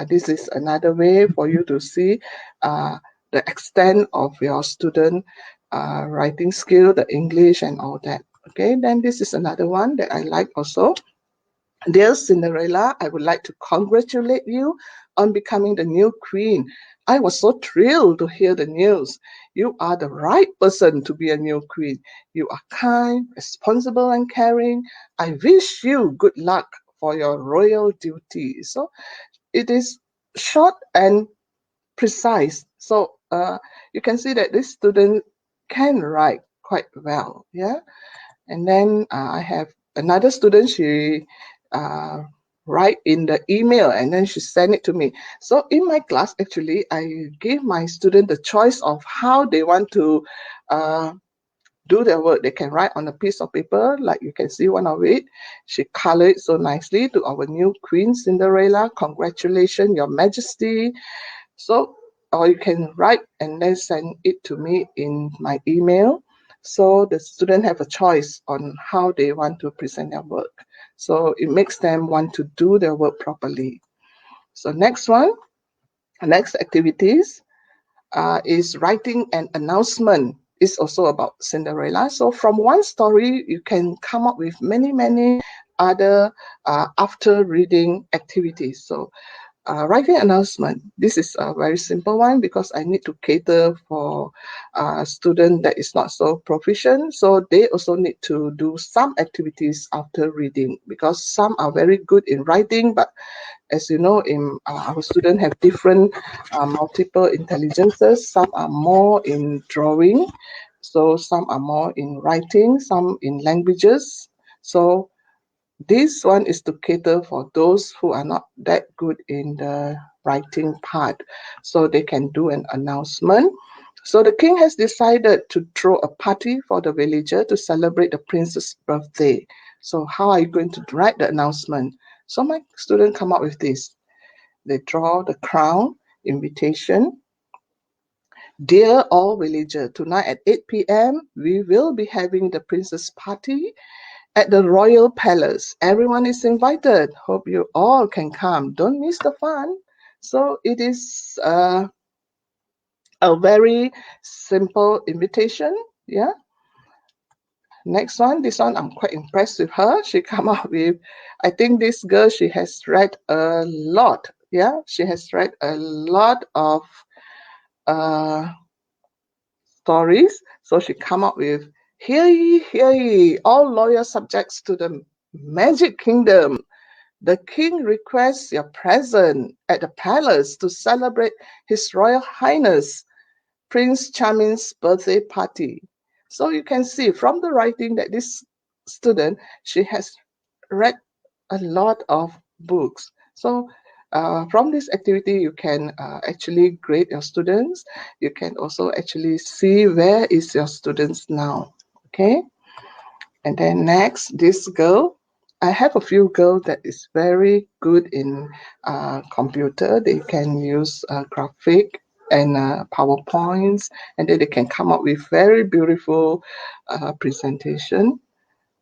this is another way for you to see uh, the extent of your student writing skill, the English and all that. Okay, then this is another one that I like also. Dear Cinderella, I would like to congratulate you on becoming the new queen. I was so thrilled to hear the news. You are the right person to be a new queen. You are kind, responsible, and caring. I wish you good luck for your royal duty. So it is short and precise. So you can see that this student can write quite well. Yeah. And then I have another student. She uh, write in the email and then she send it to me. So in my class, actually, I give my student the choice of how they want to uh, do their work. They can write on a piece of paper, like you can see one of it. She colored it so nicely to our new queen Cinderella. Congratulations, Your Majesty. So, or you can write and then send it to me in my email. So the student have a choice on how they want to present their work. So it makes them want to do their work properly. So next one, next activities is writing an announcement. It's also about Cinderella. So from one story, you can come up with many other after reading activities. So writing announcement. This is a very simple one because I need to cater for a student that is not so proficient. So they also need to do some activities after reading because some are very good in writing, but as you know, in our students have different multiple intelligences. Some are more in drawing, so some are more in writing, some in languages. So this one is to cater for those who are not that good in the writing part, so they can do an announcement. So the king has decided to throw a party for the villager to celebrate the prince's birthday. So how are you going to write the announcement? So my student come up with this. They draw the crown, invitation. Dear all villager, tonight at 8 p.m. we will be having the princess party at the royal palace. Everyone is invited. Hope you all can come. Don't miss the fun. So it is a very simple invitation. Yeah. Next one, this one I'm quite impressed with her. She come up with, I think this girl, she has read a lot. Yeah, she has read a lot of uh, stories. So she come up with, hear ye, all loyal subjects to the magic kingdom. The king requests your presence at the palace to celebrate His Royal Highness Prince Charming's birthday party. So you can see from the writing that this student, she has read a lot of books. So From this activity, you can actually grade your students. You can also actually see where is your students now. Okay. And then next, this girl. I have a few girls that is very good in computer. They can use graphic and PowerPoints, and then they can come up with very beautiful presentation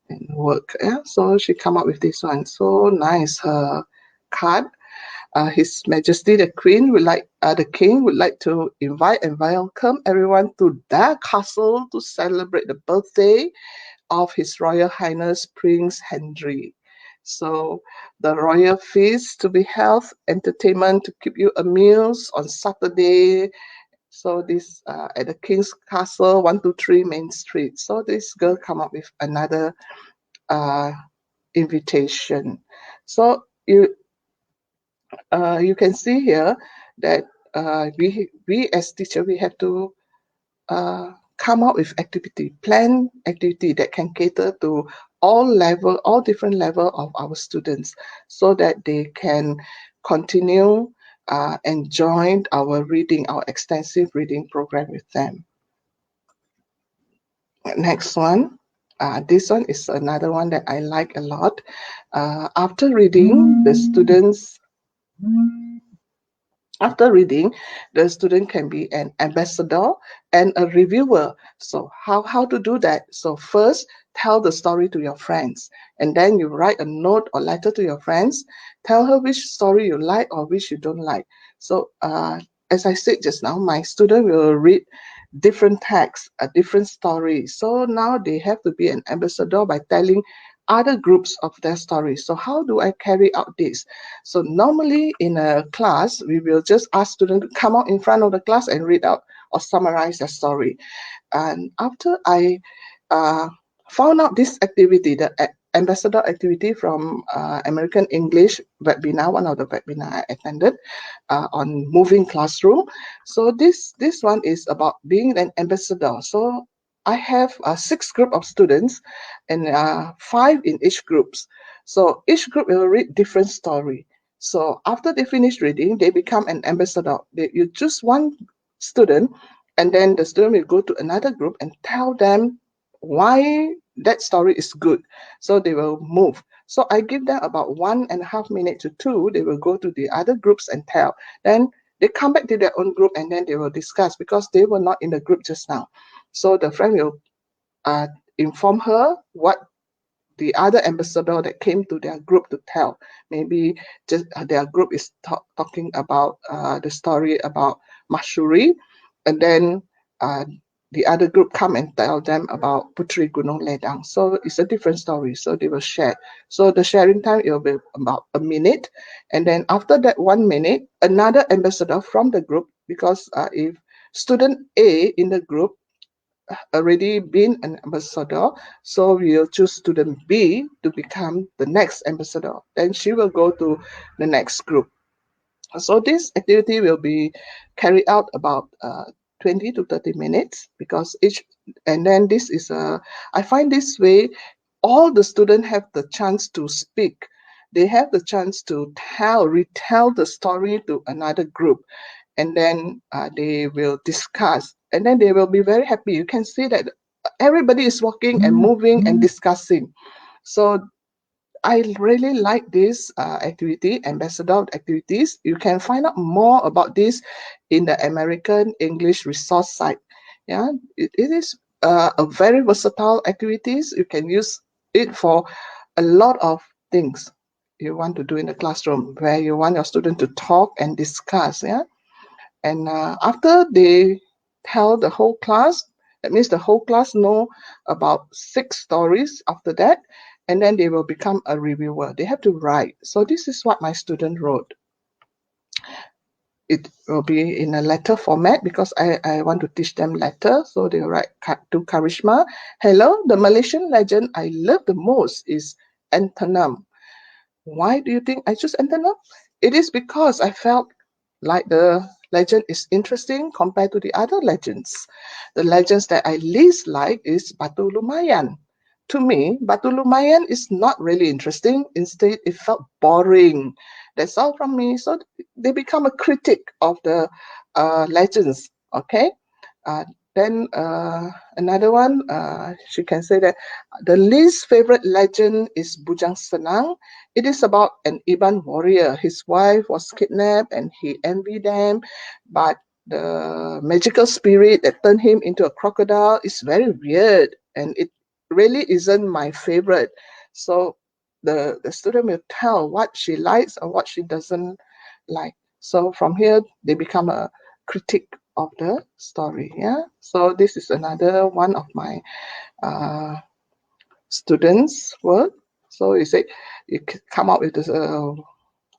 and work. Yeah, so she come up with this one. So nice. Her card. His Majesty the Queen would like, the King would like to invite and welcome everyone to their castle to celebrate the birthday of His Royal Highness Prince Henry. So the royal feast to be held, entertainment to keep you amused on Saturday. So this at the King's Castle, 123 Main Street. So this girl come up with another uh, invitation. So you can see here that we as teacher we have to come up with activity, plan activity that can cater to all different level of our students, so that they can continue enjoying our reading, our extensive reading program with them. Next one. This one is another one that I like a lot. After reading, the students After reading, the student can be an ambassador and a reviewer. So how to do that? So first, tell the story to your friends, and then you write a note or letter to your friends. Tell her which story you like or which you don't like. So as I said just now, my student will read different texts, a different story. So now they have to be an ambassador by telling other groups of their stories. So how do I carry out this? So normally in a class, we will just ask students to come out in front of the class and read out or summarize their story. And after I uh, found out this activity, the ambassador activity from American English webinar, one of the webinar I attended on moving classroom. So this one is about being an ambassador. So I have six group of students and five in each groups. So each group will read different story. So after they finish reading, they become an ambassador. You choose one student, and then the student will go to another group and tell them why that story is good. So they will move. So I give them about 1.5 minutes to two. They will go to the other groups and tell. Then they come back to their own group and then they will discuss because they were not in the group just now. So the friend will uh, inform her what the other ambassador that came to their group to tell. Maybe just their group is talking about the story about Mashuri, and then uh, the other group come and tell them about Putri Gunung Ledang. So it's a different story. So they will share. So the sharing time it will be about a minute, and then after that 1 minute, another ambassador from the group, because if student A in the group already been an ambassador, so we'll choose student B to become the next ambassador. Then she will go to the next group. So this activity will be carried out about 20 to 30 minutes because each, and then this is I find this way, all the students have the chance to speak. They have the chance to retell the story to another group, and then they will discuss, and then they will be very happy. You can see that everybody is walking and moving and discussing. So I really like this activity, ambassador activities. You can find out more about this in the American English resource site. Yeah, it is a very versatile activities. You can use it for a lot of things you want to do in the classroom, where you want your student to talk and discuss. Yeah, and after they tell the whole class, that means the whole class know about six stories after that, and then they will become a reviewer. They have to write. So this is what my student wrote. It will be in a letter format because I want to teach them letter. So they write to Karishma. Hello, the Malaysian legend I love the most is Antonum. Why do you think I choose Antonum? It is because I felt like the legend is interesting compared to the other legends. The legends that I least like is Batu Lumayan. to me, Batu Lumayan is not really interesting. Instead, it felt boring. That's all from me. So they become a critic of the legends. Okay. Uh, then another one, she can say that the least favorite legend is Bujang Senang. It is about an Iban warrior. His wife was kidnapped and he envied them, but the magical spirit that turned him into a crocodile is very weird and it really isn't my favorite. So the student will tell what she likes or what she doesn't like. So from here, they become a critic of the story. Yeah. So this is another one of my uh, students' work. So you say you come up with this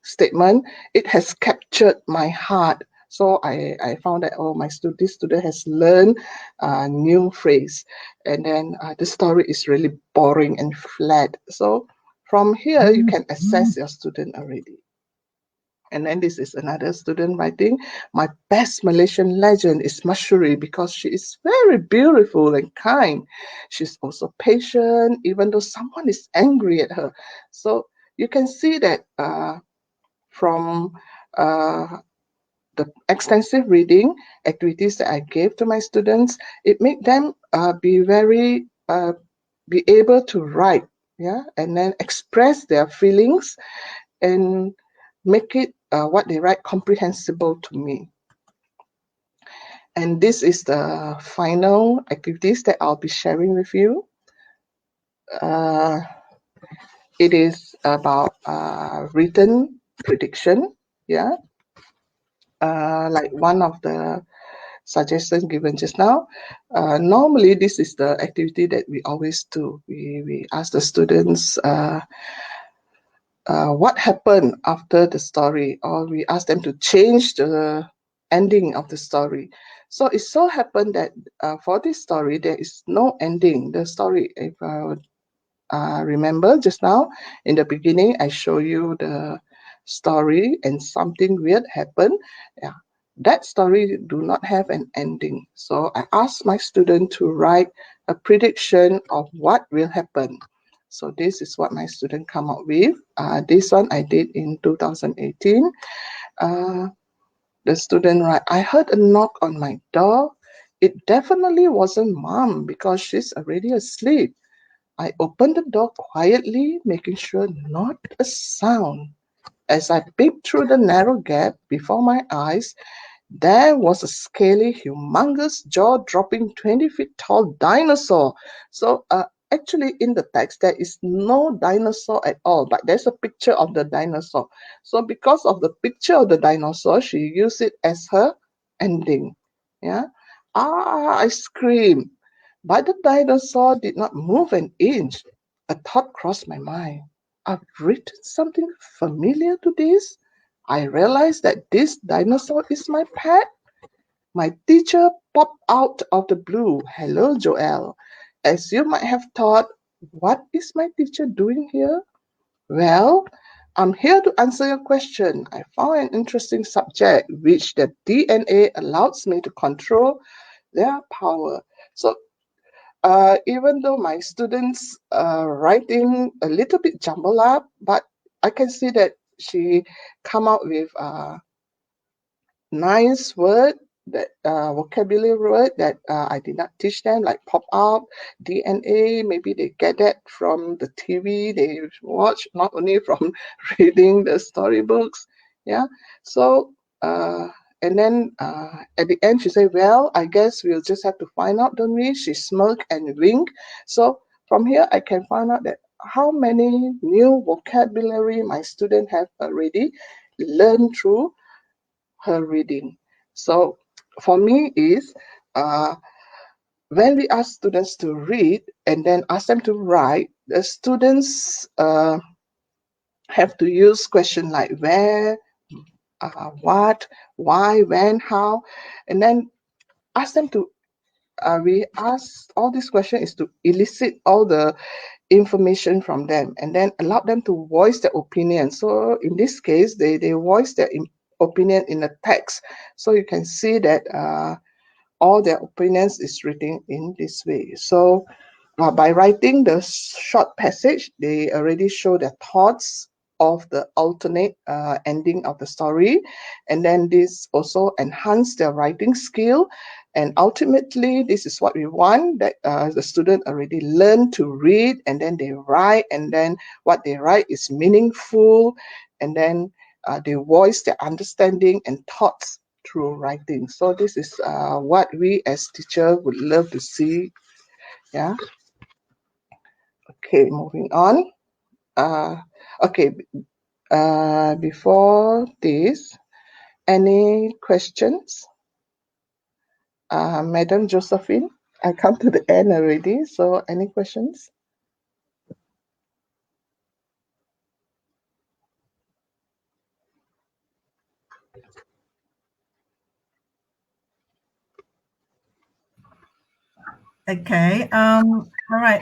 statement. It has captured my heart. So I found that this student has learned a new phrase, and then the story is really boring and flat. So from here you can assess your student already. And then this is another student writing, my best Malaysian legend is Mashuri because she is very beautiful and kind. She's also patient, even though someone is angry at her. So you can see that from uh, the extensive reading activities that I gave to my students, it made them be able to write, yeah, and then express their feelings and make it what they write comprehensible to me. And this is the final activities that I'll be sharing with you. Uh, it is about written prediction. Yeah, like one of the suggestions given just now. Normally, this is the activity that we always do. We ask the students what happened after the story, or we ask them to change the ending of the story. So it so happened that for this story, there is no ending. The story, if I would remember just now, in the beginning, I show you the story and something weird happened. Yeah, that story do not have an ending. So I asked my student to write a prediction of what will happen. So this is what my student come up with. This one I did in 2018. Uh, the student write, I heard a knock on my door. It definitely wasn't mom because she's already asleep. I opened the door quietly, making sure not a sound. As I peeped through the narrow gap before my eyes, there was a scaly, humongous, jaw-dropping, 20 feet tall dinosaur. So, actually, in the text, there is no dinosaur at all, but there's a picture of the dinosaur. So, because of the picture of the dinosaur, she used it as her ending. Yeah. I screamed, but the dinosaur did not move an inch. A thought crossed my mind. I've written something familiar to this. I realized that this dinosaur is my pet. My teacher popped out of the blue. Hello, Joel. As you might have thought, what is my teacher doing here? Well, I'm here to answer your question. I found an interesting subject which the DNA allows me to control their power. So, even though my students writing a little bit jumbled up, but I can see that she come out with nice word that vocabulary word that I did not teach them, like pop up, DNA. Maybe they get that from the TV they watch, not only from reading the storybooks. Yeah. So and then at the end she said, "Well, I guess we'll just have to find out, don't we?" She smirked and winked. So from here, I can find out that how many new vocabulary my student have already learned through her reading. So for me is when we ask students to read and then ask them to write, the students have to use question like where, what, why, when, how, and then ask them to. We ask all these questions is to elicit all the information from them and then allow them to voice their opinion. So in this case, they voice their opinion in a text. So you can see that all their opinions is written in this way. So By writing the short passage, they already show their thoughts of the alternate ending of the story, and then this also enhance their writing skill. And ultimately, this is what we want, that the student already learn to read, and then they write, and then what they write is meaningful, and then they voice their understanding and thoughts through writing. So this is what we as teacher would love to see. Yeah. Okay, moving on. Uh, okay, before this, any questions? Madam Josephine, I come to the end already, so any questions? Okay. All right.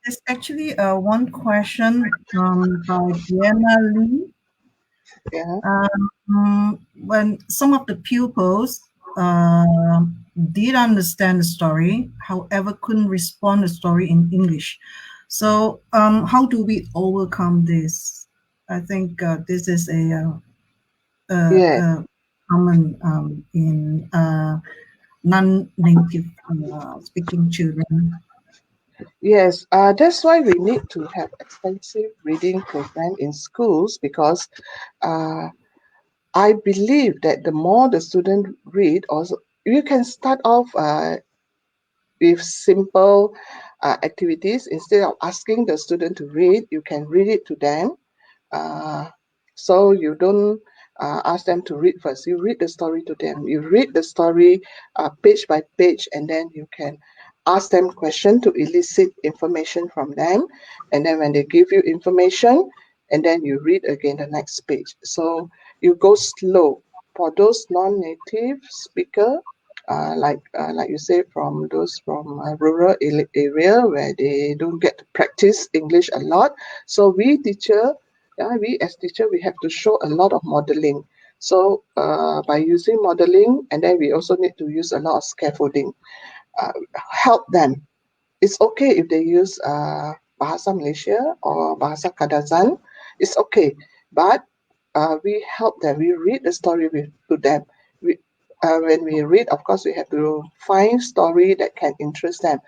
There's actually one question by Diana Lee. Yeah, When some of the pupils did understand the story, however, couldn't respond the story in English. So, how do we overcome this? I think this is yeah, a common in non-native speaking children. yes. That's why we need to have extensive reading program in schools, because uh, I believe that the more the student read, also you can start off with simple activities. Instead of asking the student to read, you can read it to them. uh, so you don't ask them to read first. You read the story to them. You read the story page by page, and then you can ask them question to elicit information from them. And then when they give you information, and then you read again the next page. So you go slow. For those non-native speaker, like you say, from those from rural area where they don't get to practice English a lot. So we teacher, yeah, we as teacher, we have to show a lot of modeling. So by using modeling, and then we also need to use a lot of scaffolding, uh, help them. It's okay if they use Bahasa Malaysia or Bahasa Kadazan. It's okay, but we help them. We read the story to them. When we read, of course, we have to find story that can interest them.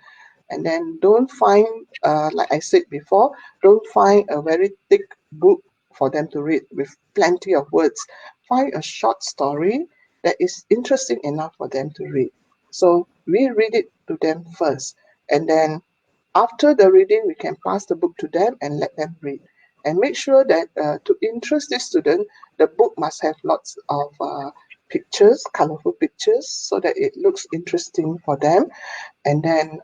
And then don't find, like I said before, don't find a very thick book for them to read with plenty of words. Find a short story that is interesting enough for them to read. So we read it to them first, and then after the reading, we can pass the book to them and let them read. And make sure that to interest the student, the book must have lots of pictures, colorful pictures, so that it looks interesting for them. And then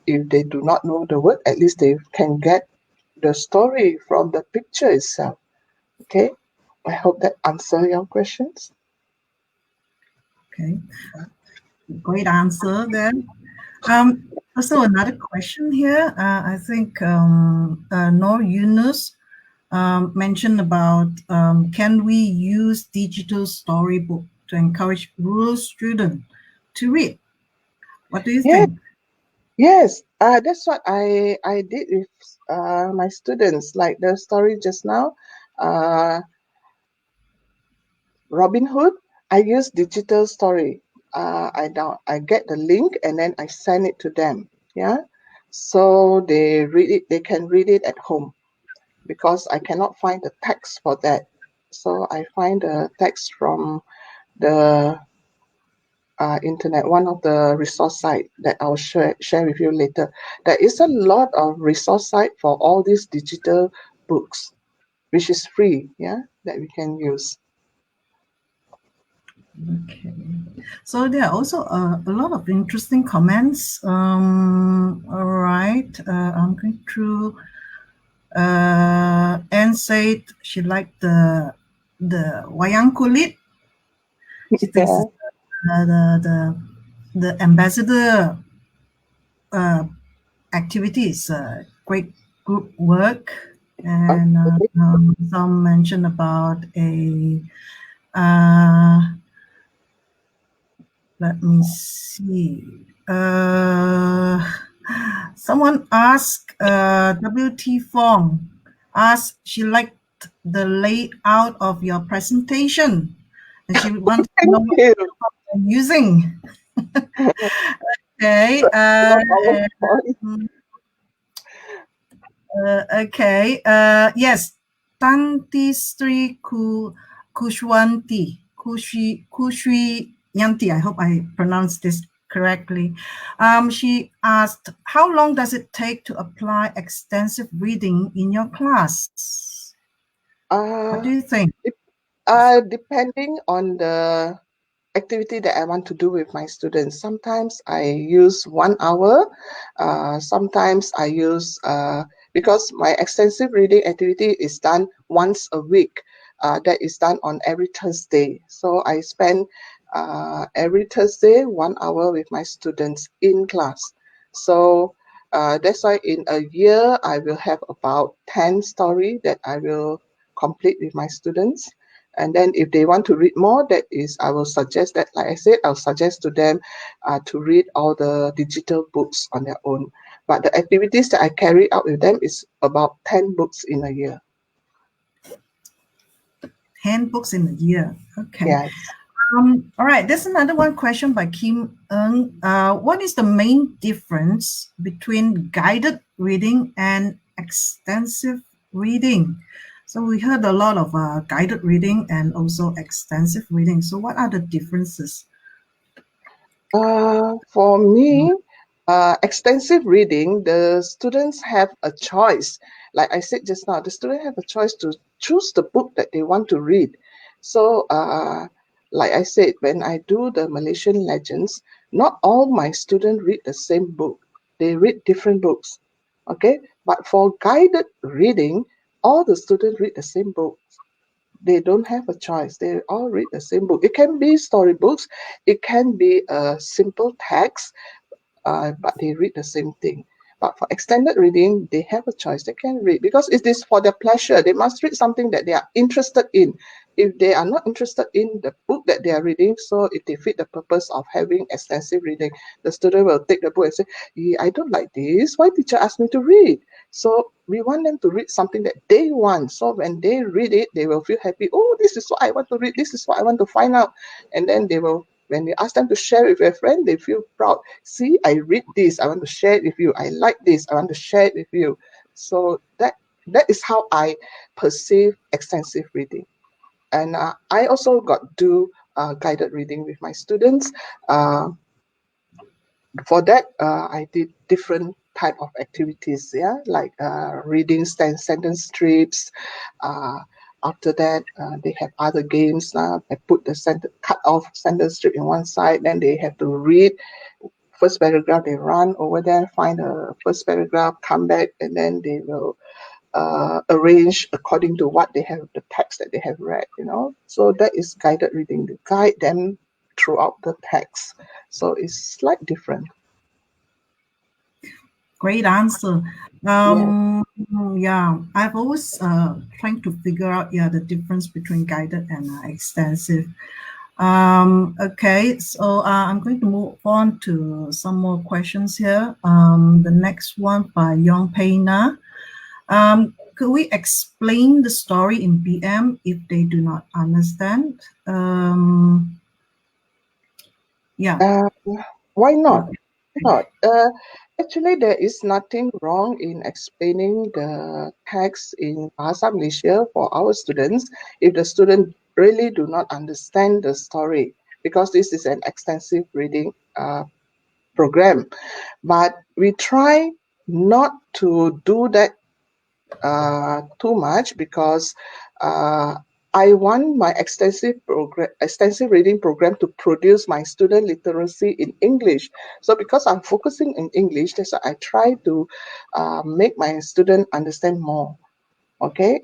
if they do not know the word, at least they can get the story from the picture itself. Okay, I hope that answer your questions. Okay, great answer there. Also, another question here. I think Nor Yunus mentioned about can we use digital storybook to encourage rural students to read? What do you Yes, think? yes, that's what I did with my students, like the story just now. uh, Robin Hood, I use digital story. I get the link, and then I send it to them. Yeah, so they read it. They can read it at home, because I cannot find the text for that. So I find the text from the internet, one of the resource site that I'll share with you later. There is a lot of resource site for all these digital books, which is free. Yeah, that we can use. Okay. So there are also a lot of interesting comments. All right. I'm going through. Anne said she liked the wayang kulit. She thinks Yeah. it's the ambassador uh, activity is great group work, and Okay. some mention about a uh, let me see. Someone asked WT Fong, asked she liked the layout of your presentation and she wants to Thank know what you. you're using. Okay. So, no PowerPoint. Okay. Yes. Tanti Sri Kushwi Yanti. I hope I pronounced this correctly. She asked, how long does it take to apply extensive reading in your class? What do Uh, you think? Depending on the activity that I want to do with my students. Sometimes I use 1 hour. Sometimes I use, because my extensive reading activity is done once a week. That is done on every Thursday. So I spend every Thursday 1 hour with my students in class. So that's why in a year I will have about 10 story that I will complete with my students. And then if they want to read more, that is, I will suggest that, like I said, I'll suggest to them to read all the digital books on their own. But the activities that I carry out with them is about 10 books in a year. 10 books in a year. Okay. Yes. All right, there's another one question by Kim Eng. What is the main difference between guided reading and extensive reading? So we heard a lot of guided reading and also extensive reading. So what are the differences? For me, extensive reading, the students have a choice. Like I said just now, the students have a choice to choose the book that they want to read. So, like I said, when I do the Malaysian Legends, not all my students read the same book. They read different books. Okay, but for guided reading, all the students read the same book. They don't have a choice. They all read the same book. It can be storybooks, it can be a simple text, but they read the same thing. But for extended reading, they have a choice. They can read because it is for their pleasure. They must read something that they are interested in. If they are not interested in the book that they are reading, so it defeat the purpose of having extensive reading. The student will take the book and say, I don't like this. Why teacher asked me to read? So we want them to read something that they want. So when they read it, they will feel happy. Oh, this is what I want to read. This is what I want to find out. And then they will, when you ask them to share with their friend, they feel proud. See, I read this. I want to share it with you. I like this. I want to share it with you. So that is how I perceive extensive reading. And I also got do guided reading with my students. Uh, for that, I did different type of activities. Yeah, like reading sentence strips. Uh, After that, they have other games. I put the cut off sentence strip in one side. Then they have to read first paragraph. They run over there, find the first paragraph, come back, and then they will arrange according to what they have, the text that they have read. So that is guided reading. To guide them throughout the text. So it's slight different. Great answer. Yeah. Yeah, I've always trying to figure out the difference between guided and extensive. Okay, so I'm going to move on to some more questions here. The next one by Yong Pei Na. Could we explain the story in BM if they do not understand? Yeah. Uh, why not? What? Not. Actually, there is nothing wrong in explaining the text in Bahasa Malaysia for our students if the student really do not understand the story, because this is an extensive reading program. But we try not to do that too much, because uh, I want my extensive reading program to produce my student literacy in English. So because I'm focusing in English, that's why I try to make my student understand more. Okay,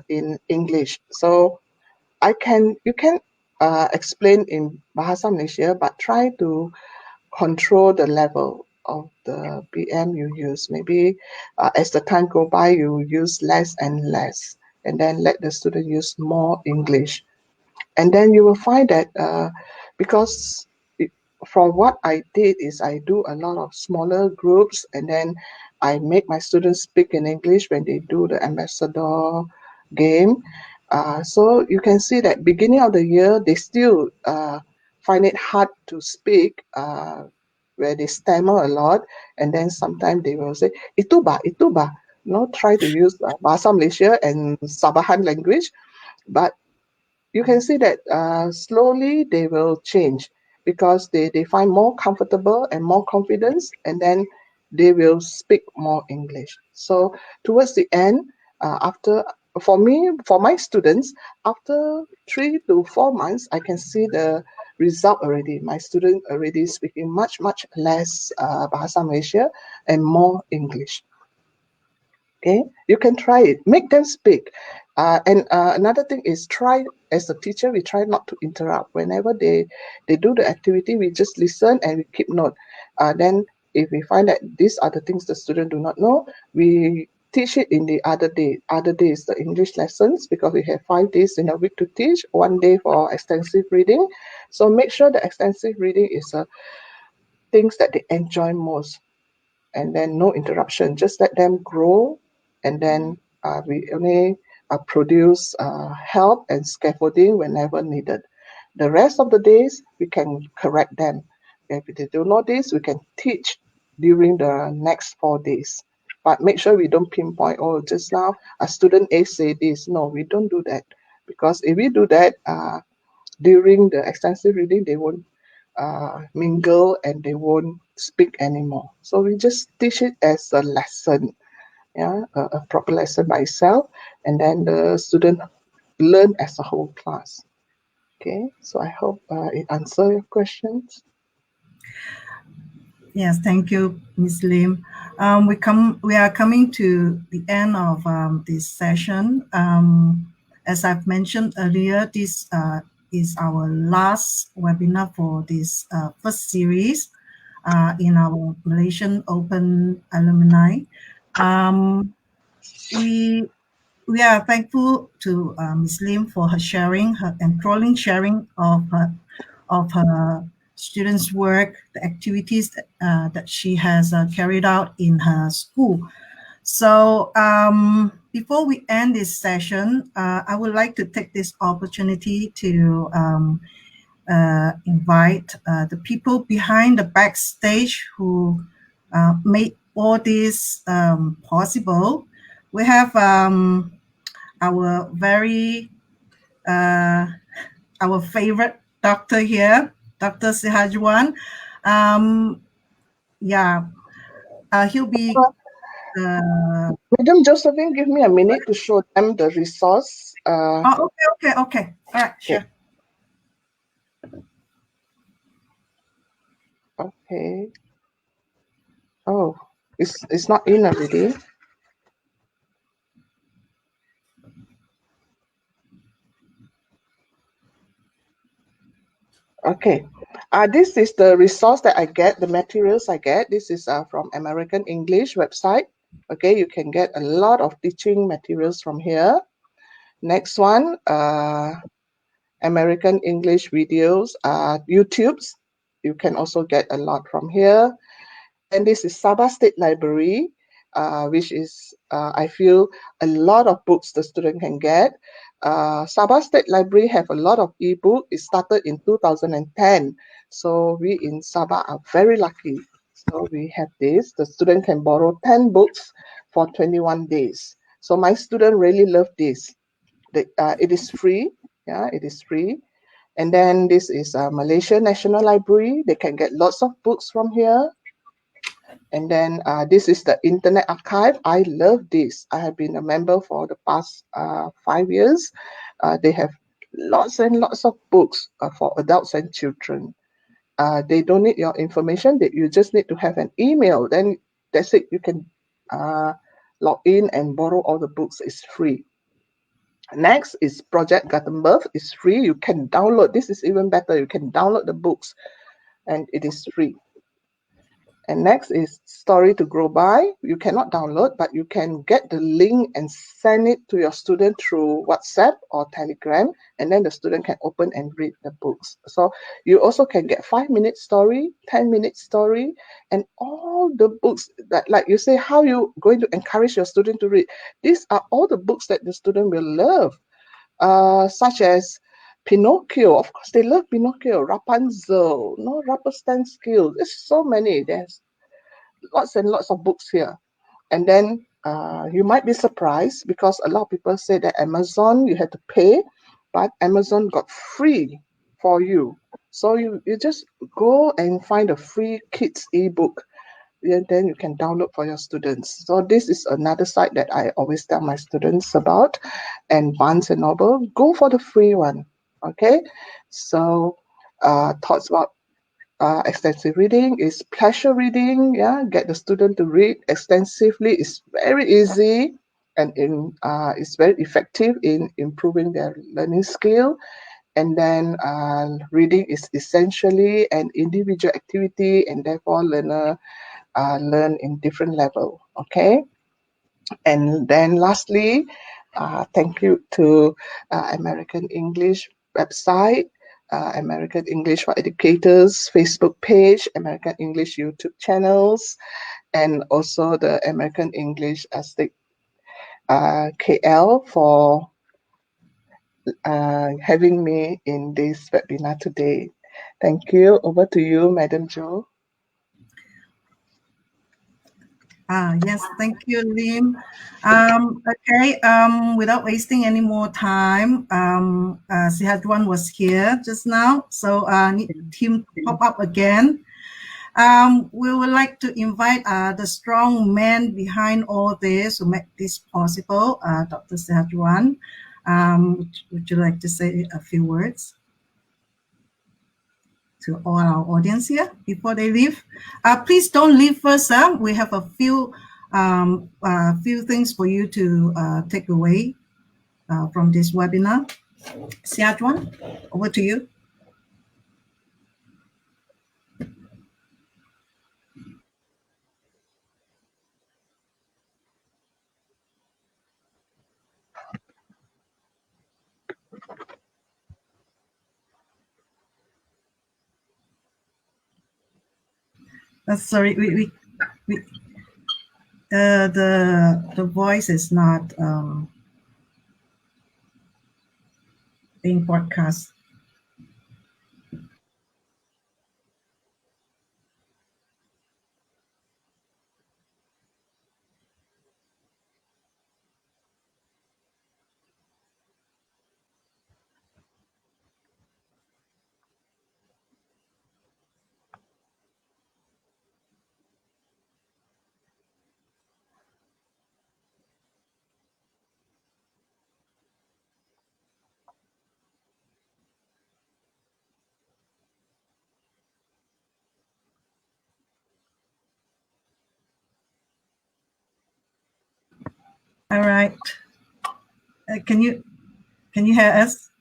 in English. So you can explain in Bahasa Malaysia, but try to control the level of the BM you use. Maybe as the time go by, you use less and less, and then let the student use more English. And then you will find that because from what I did is I do a lot of smaller groups, and then I make my students speak in English when they do the ambassador game. So you can see that beginning of the year they still find it hard to speak, where they stammer a lot, and then sometimes they will say itu ba, try to use Bahasa Malaysia and Sabahan language, but you can see that slowly they will change because they find more comfortable and more confidence, and then they will speak more English. So towards the end, after for me, for my students, after 3 to 4 months, I can see the result already. My student already speaking much less Bahasa Malaysia and more English. Okay, you can try it, make them speak. And another thing is, try, as a teacher, we try not to interrupt whenever they do the activity. We just listen and we keep note. Then if we find that these are the things the student do not know, we teach it in the other days, the English lessons, because we have 5 days in a week to teach, 1 day for extensive reading. So make sure the extensive reading is things that they enjoy most, and then no interruption. Just let them grow, and then we only produce help and scaffolding whenever needed. The rest of the days, we can correct them. If they don't know this, we can teach during the next 4 days. But make sure we don't pinpoint, oh, just now a student A say this. No, we don't do that. Because if we do that, during the extensive reading, they won't mingle and they won't speak anymore. So we just teach it as a lesson, yeah, a proper lesson by itself, and then the student learn as a whole class. Okay, so I hope it answer your questions. Yes, thank you, Ms. Lim. We are coming to the end of this session. As I've mentioned earlier, this is our last webinar for this first series in our Malaysian Open alumni. Um, we we are thankful to Ms. Lim for her sharing, her enthralling sharing of her students' work, the activities that she has carried out in her school. So before we end this session, I would like to take this opportunity to invite the people behind the backstage who made all this possible. We have our very our favorite doctor here, Dr. Sihajwan. Um, yeah, he'll be. Madam Josephine, give me a minute to show them the resource. Oh, okay. All right, Okay, sure. okay. Oh, it's not in already. Okay. This is the resource that I get, the materials I get. This is from American English website. Okay, you can get a lot of teaching materials from here. Next one, American English videos, YouTubes. You can also get a lot from here. And this is Sabah State Library, which is, I feel, a lot of books the student can get. Sabah State Library have a lot of e-book. It started in 2010. So we in Sabah are very lucky. So we have this. The student can borrow 10 books for 21 days. So my student really love this. It is free. Yeah, it is free. And then this is Malaysia National Library. They can get lots of books from here. And then this is the Internet Archive. I love this. I have been a member for the past 5 years. They have lots and lots of books for adults and children. They don't need your information. You just need to have an email. Then that's it. You can log in and borrow all the books. It's free. Next is Project Gutenberg. It's free. You can download. This is even better. You can download the books, and it is free. And next is Story to Grow By. You cannot download, but you can get the link and send it to your student through WhatsApp or Telegram, and then the student can open and read the books. So you also can get 5-minute story, 10-minute story, and all the books that, like you say, how you going to encourage your student to read. These are all the books that the student will love, such as Pinocchio. Of course, they love Pinocchio. Rapunzel, no, rubber stamp skills. There's so many. There's lots and lots of books here. And then you might be surprised because a lot of people say that Amazon you had to pay, but Amazon got free for you. So you just go and find a free kids ebook, and then you can download for your students. So this is another site that I always tell my students about. And Barnes and Noble, go for the free one. Okay, so thoughts about extensive reading is pleasure reading. Yeah, get the student to read extensively. It's very easy and it's very effective in improving their learning skill. And then reading is essentially an individual activity, and therefore learner learn in different level. Okay, and then lastly, thank you to American English website, American English for Educators Facebook page, American English YouTube channels, and also the American English Estate KL for having me in this webinar today. Thank you. Over to you, Madam Jo. Yes, thank you, Lim. Okay, without wasting any more time, Sihadwan was here just now, so need him to pop up again. We would like to invite the strong man behind all this who make this possible, Dr. Sihadwan. Would you like to say a few words to all our audience here before they leave? Please don't leave first. We have a few things for you to take away from this webinar. Siadwan, over to you. Sorry, we the voice is not being broadcast. All right. Can you hear us?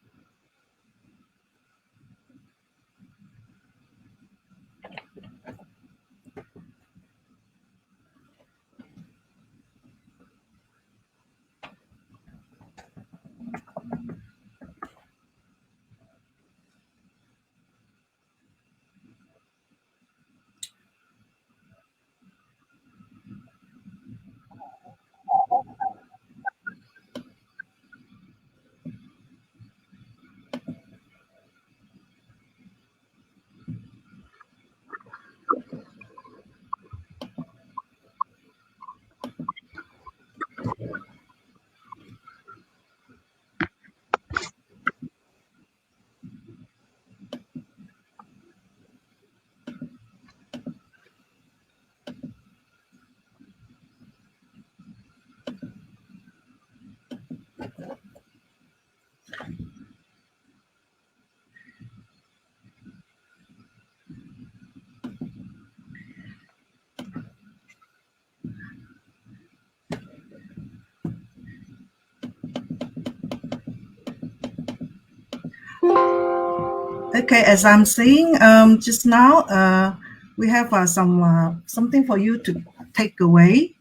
Okay, as I'm saying just now, we have something for you to take away.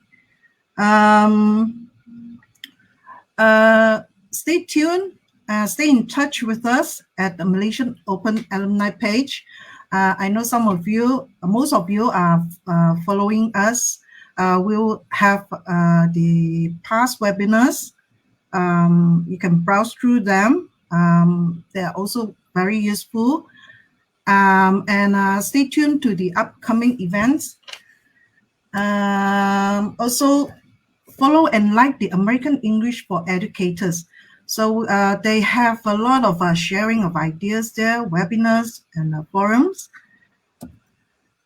Um, Stay tuned. Stay in touch with us at the Malaysian Open alumni page. I know most of you are following us. We'll have the past webinars. You can browse through them. They're also very useful. And stay tuned to the upcoming events. Also, follow and like the American English for Educators. So they have a lot of sharing of ideas there, webinars and forums.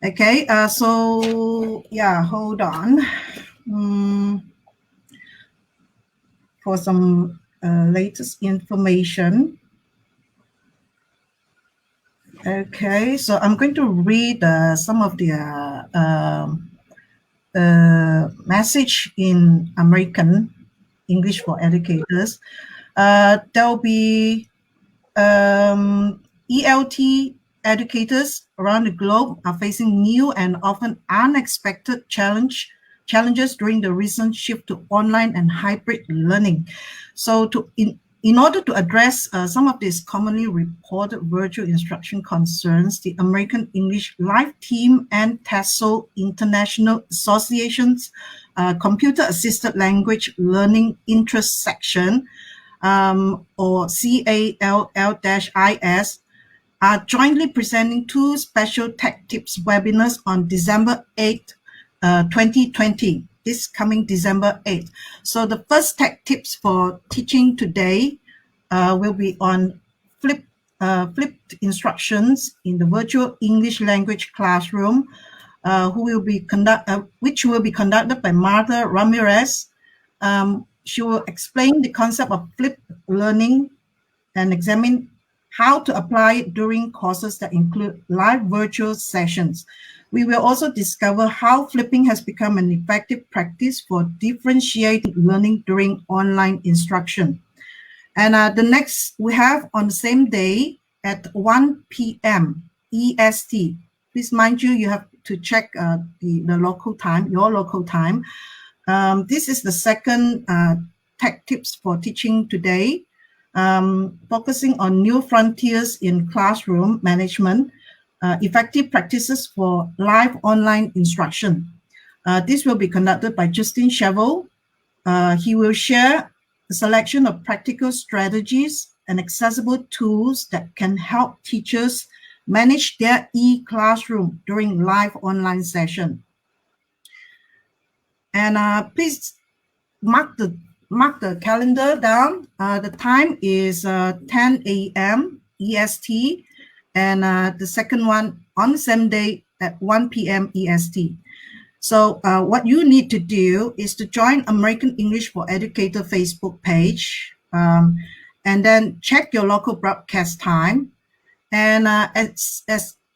Okay, so yeah, hold on for some latest information. Okay, so I'm going to read some of the message in American English for Educators. There'll be ELT educators around the globe are facing new and often unexpected challenges during the recent shift to online and hybrid learning. So in order to address some of these commonly reported virtual instruction concerns, the American English Live Team and TESOL International Association's Computer Assisted Language Learning Interest Section, or CALL-IS, are jointly presenting two special tech tips webinars on December 8th, 2020, this coming December 8th. So the first tech tips for teaching today will be on flipped instructions in the virtual English language classroom, which will be conducted by Martha Ramirez. She will explain the concept of flipped learning and examine how to apply it during courses that include live virtual sessions. We will also discover how flipping has become an effective practice for differentiated learning during online instruction. And the next we have on the same day at 1 p.m. EST. Please mind you have to check the local time, your local time. This is the second tech tips for teaching today, focusing on new frontiers in classroom management, effective practices for live online instruction. This will be conducted by Justin Cheval. He will share a selection of practical strategies and accessible tools that can help teachers manage their e-classroom during live online session. And please mark the calendar down. The time is 10 a.m. EST, and the second one on the same day at 1 p.m. EST. So what you need to do is to join American English for Educator Facebook page, and then check your local broadcast time. And as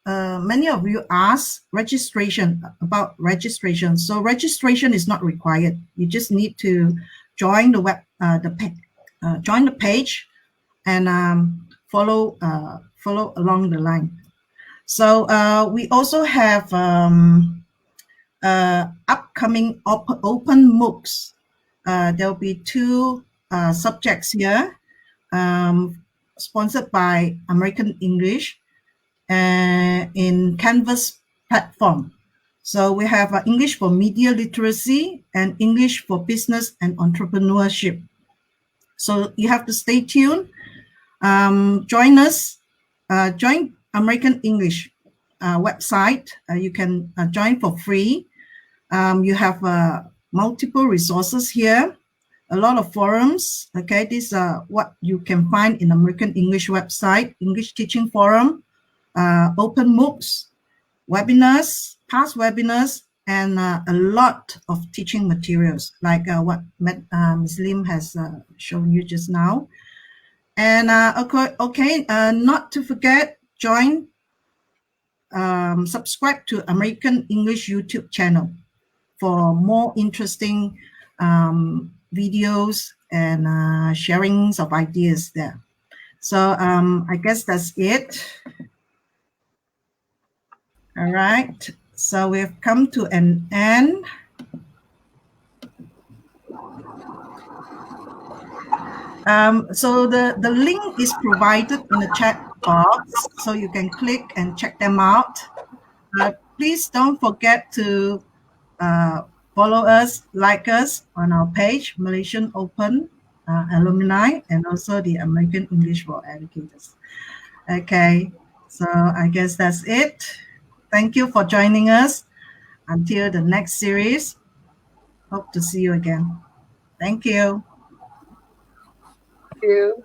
many of you ask about registration. So registration is not required. You just need to join join the page and follow along the line. So we also have upcoming open MOOCs. There will be two subjects here, sponsored by American English in Canvas platform. So we have English for Media Literacy and English for Business and Entrepreneurship. So you have to stay tuned. Join us. Join American English website. You can join for free. You have multiple resources here, a lot of forums. Okay, these are what you can find in American English website: English Teaching Forum, open MOOCs, webinars, past webinars, and a lot of teaching materials like what Ms. Lim has shown you just now. And okay, not to forget, subscribe to American English YouTube channel for more interesting videos and sharings of ideas there. So I guess that's it. All right. So we've come to an end. So the link is provided in the chat box, so you can click and check them out. Please don't forget to uh, follow us, like us on our page, Malaysian Open Alumni, and also the American English for Educators. Okay, so I guess that's it. Thank you for joining us. Until the next series, hope to see you again. Thank you. Thank you.